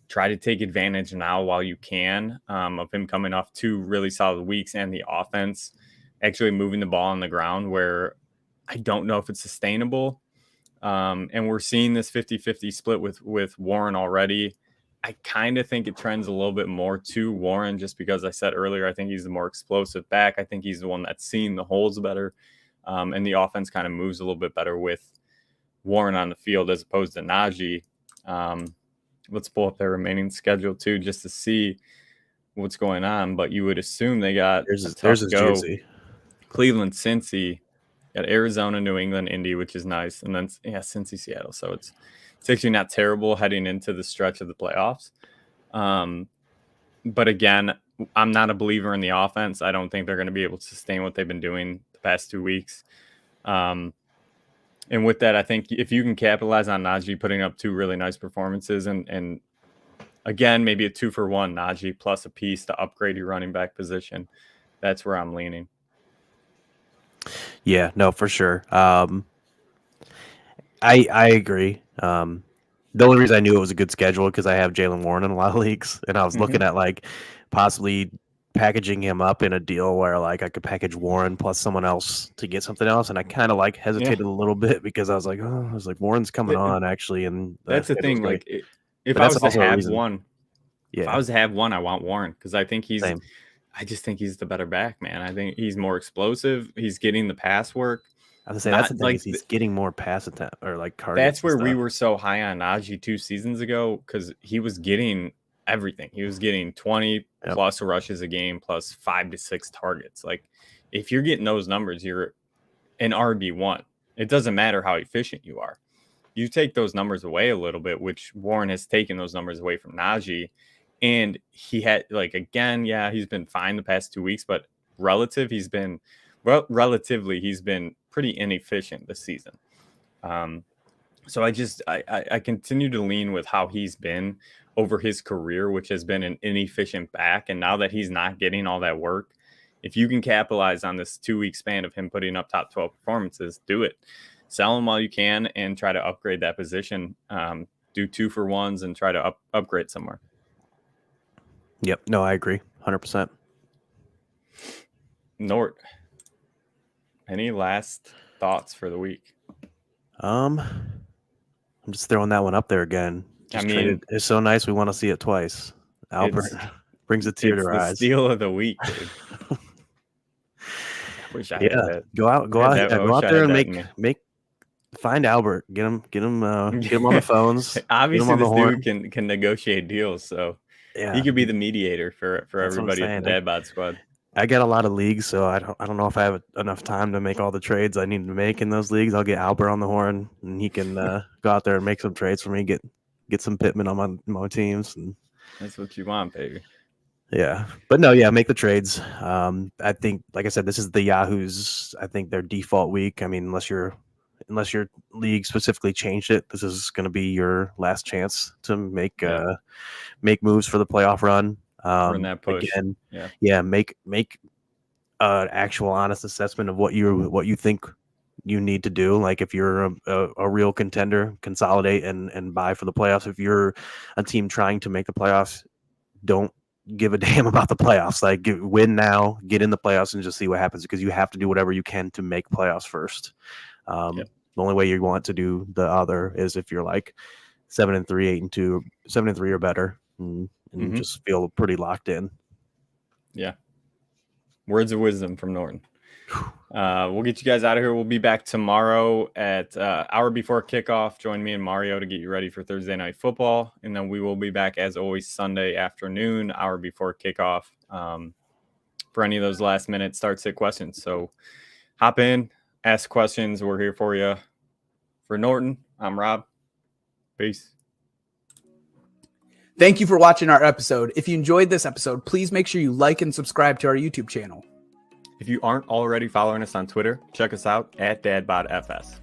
Try to take advantage now while you can of him coming off 2 really solid weeks and the offense actually moving the ball on the ground where I don't know if it's sustainable. And we're seeing this 50-50 split with Warren already. I kind of think it trends a little bit more to Warren just because I said earlier, I think he's the more explosive back. I think he's the one that's seeing the holes better. And the offense kind of moves a little bit better with Warren on the field as opposed to Najee. Let's pull up their remaining schedule too, just to see what's going on. But you would assume they got there's a juicy Cleveland, Cincy, got Arizona, New England, Indy, which is nice, and then Cincy, Seattle. So it's actually not terrible heading into the stretch of the playoffs. But again, I'm not a believer in the offense. I don't think they're going to be able to sustain what they've been doing the past 2 weeks. And with that, I think if you can capitalize on Najee putting up 2 really nice performances and again, maybe a 2-for-1 Najee plus a piece to upgrade your running back position, that's where I'm leaning. Yeah, no, for sure. I agree. The only reason I knew it was a good schedule because I have Jaylen Warren in a lot of leagues, and I was looking at like possibly packaging him up in a deal where like I could package Warren plus someone else to get something else, and I kind of like hesitated a little bit because I was like, Warren's coming on actually, and that's the thing. Like if I was to have one, yeah, if I was to have one, I want Warren because I think he's. Same. I just think he's the better back, man. I think he's more explosive. He's getting the pass work. I was gonna say that's the thing, is he's getting more pass attempt or like targets. That's where we were so high on Najee 2 seasons ago because he was getting everything. He was getting 20 plus rushes a game plus 5 to 6 targets. Like if you're getting those numbers, you're an RB1. It doesn't matter how efficient you are. You take those numbers away a little bit, which Warren has taken those numbers away from Najee. And he had he's been fine the past 2 weeks, but relatively he's been pretty inefficient this season. So I continue to lean with how he's been over his career, which has been an inefficient back. And now that he's not getting all that work, if you can capitalize on this 2-week span of him putting up top 12 performances, do it. Sell him while you can and try to upgrade that position. Do 2-for-1s and try to upgrade somewhere. Yep. No, I agree. 100%. Nort, any last thoughts for the week? I'm just throwing that one up there again. Just traded. It's so nice. We want to see it twice. Albert brings a tear to our eyes. It's the steal of the week, dude. I wish I had that. Go out there and find Albert. Get him on the phones. Obviously, this dude can negotiate deals, so he could be the mediator for everybody at the Dad Bod Squad. I get a lot of leagues, so I don't know if I have enough time to make all the trades I need to make in those leagues. I'll get Albert on the horn, and he can go out there and make some trades for me. Get some Pittman on my teams, and that's what you want, baby. Yeah, but no, make the trades. I think, like I said, this is the Yahoos. I think their default week. I mean, unless your league specifically changed it, this is going to be your last chance to make moves for the playoff run. Run that push. Again, make an actual honest assessment of what you think you need to do. Like if you're a real contender, consolidate and buy for the playoffs. If you're a team trying to make the playoffs, don't give a damn about the playoffs. Like win now, get in the playoffs, and just see what happens, because you have to do whatever you can to make playoffs first. The only way you want to do the other is if you're like 7-3, 8-2, 7-3 or better, and just feel pretty locked in. Yeah. Words of wisdom from Norton. We'll get you guys out of here. We'll be back tomorrow at hour before kickoff. Join me and Mario to get you ready for Thursday night football. And then we will be back as always Sunday afternoon, hour before kickoff, for any of those last minute start sit questions. So hop in, ask questions. We're here for you. For Norton, I'm Rob. Peace. Thank you for watching our episode. If you enjoyed this episode, please make sure you like and subscribe to our YouTube channel. If you aren't already following us on Twitter, check us out at DadBodFS.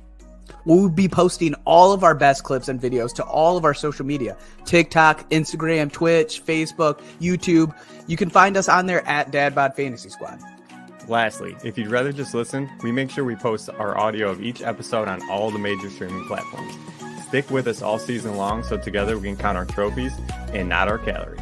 We'll be posting all of our best clips and videos to all of our social media: TikTok, Instagram, Twitch, Facebook, YouTube. You can find us on there at DadBod Fantasy Squad. Lastly, if you'd rather just listen, we make sure we post our audio of each episode on all the major streaming platforms. Stick with us all season long so together we can count our trophies and not our calories.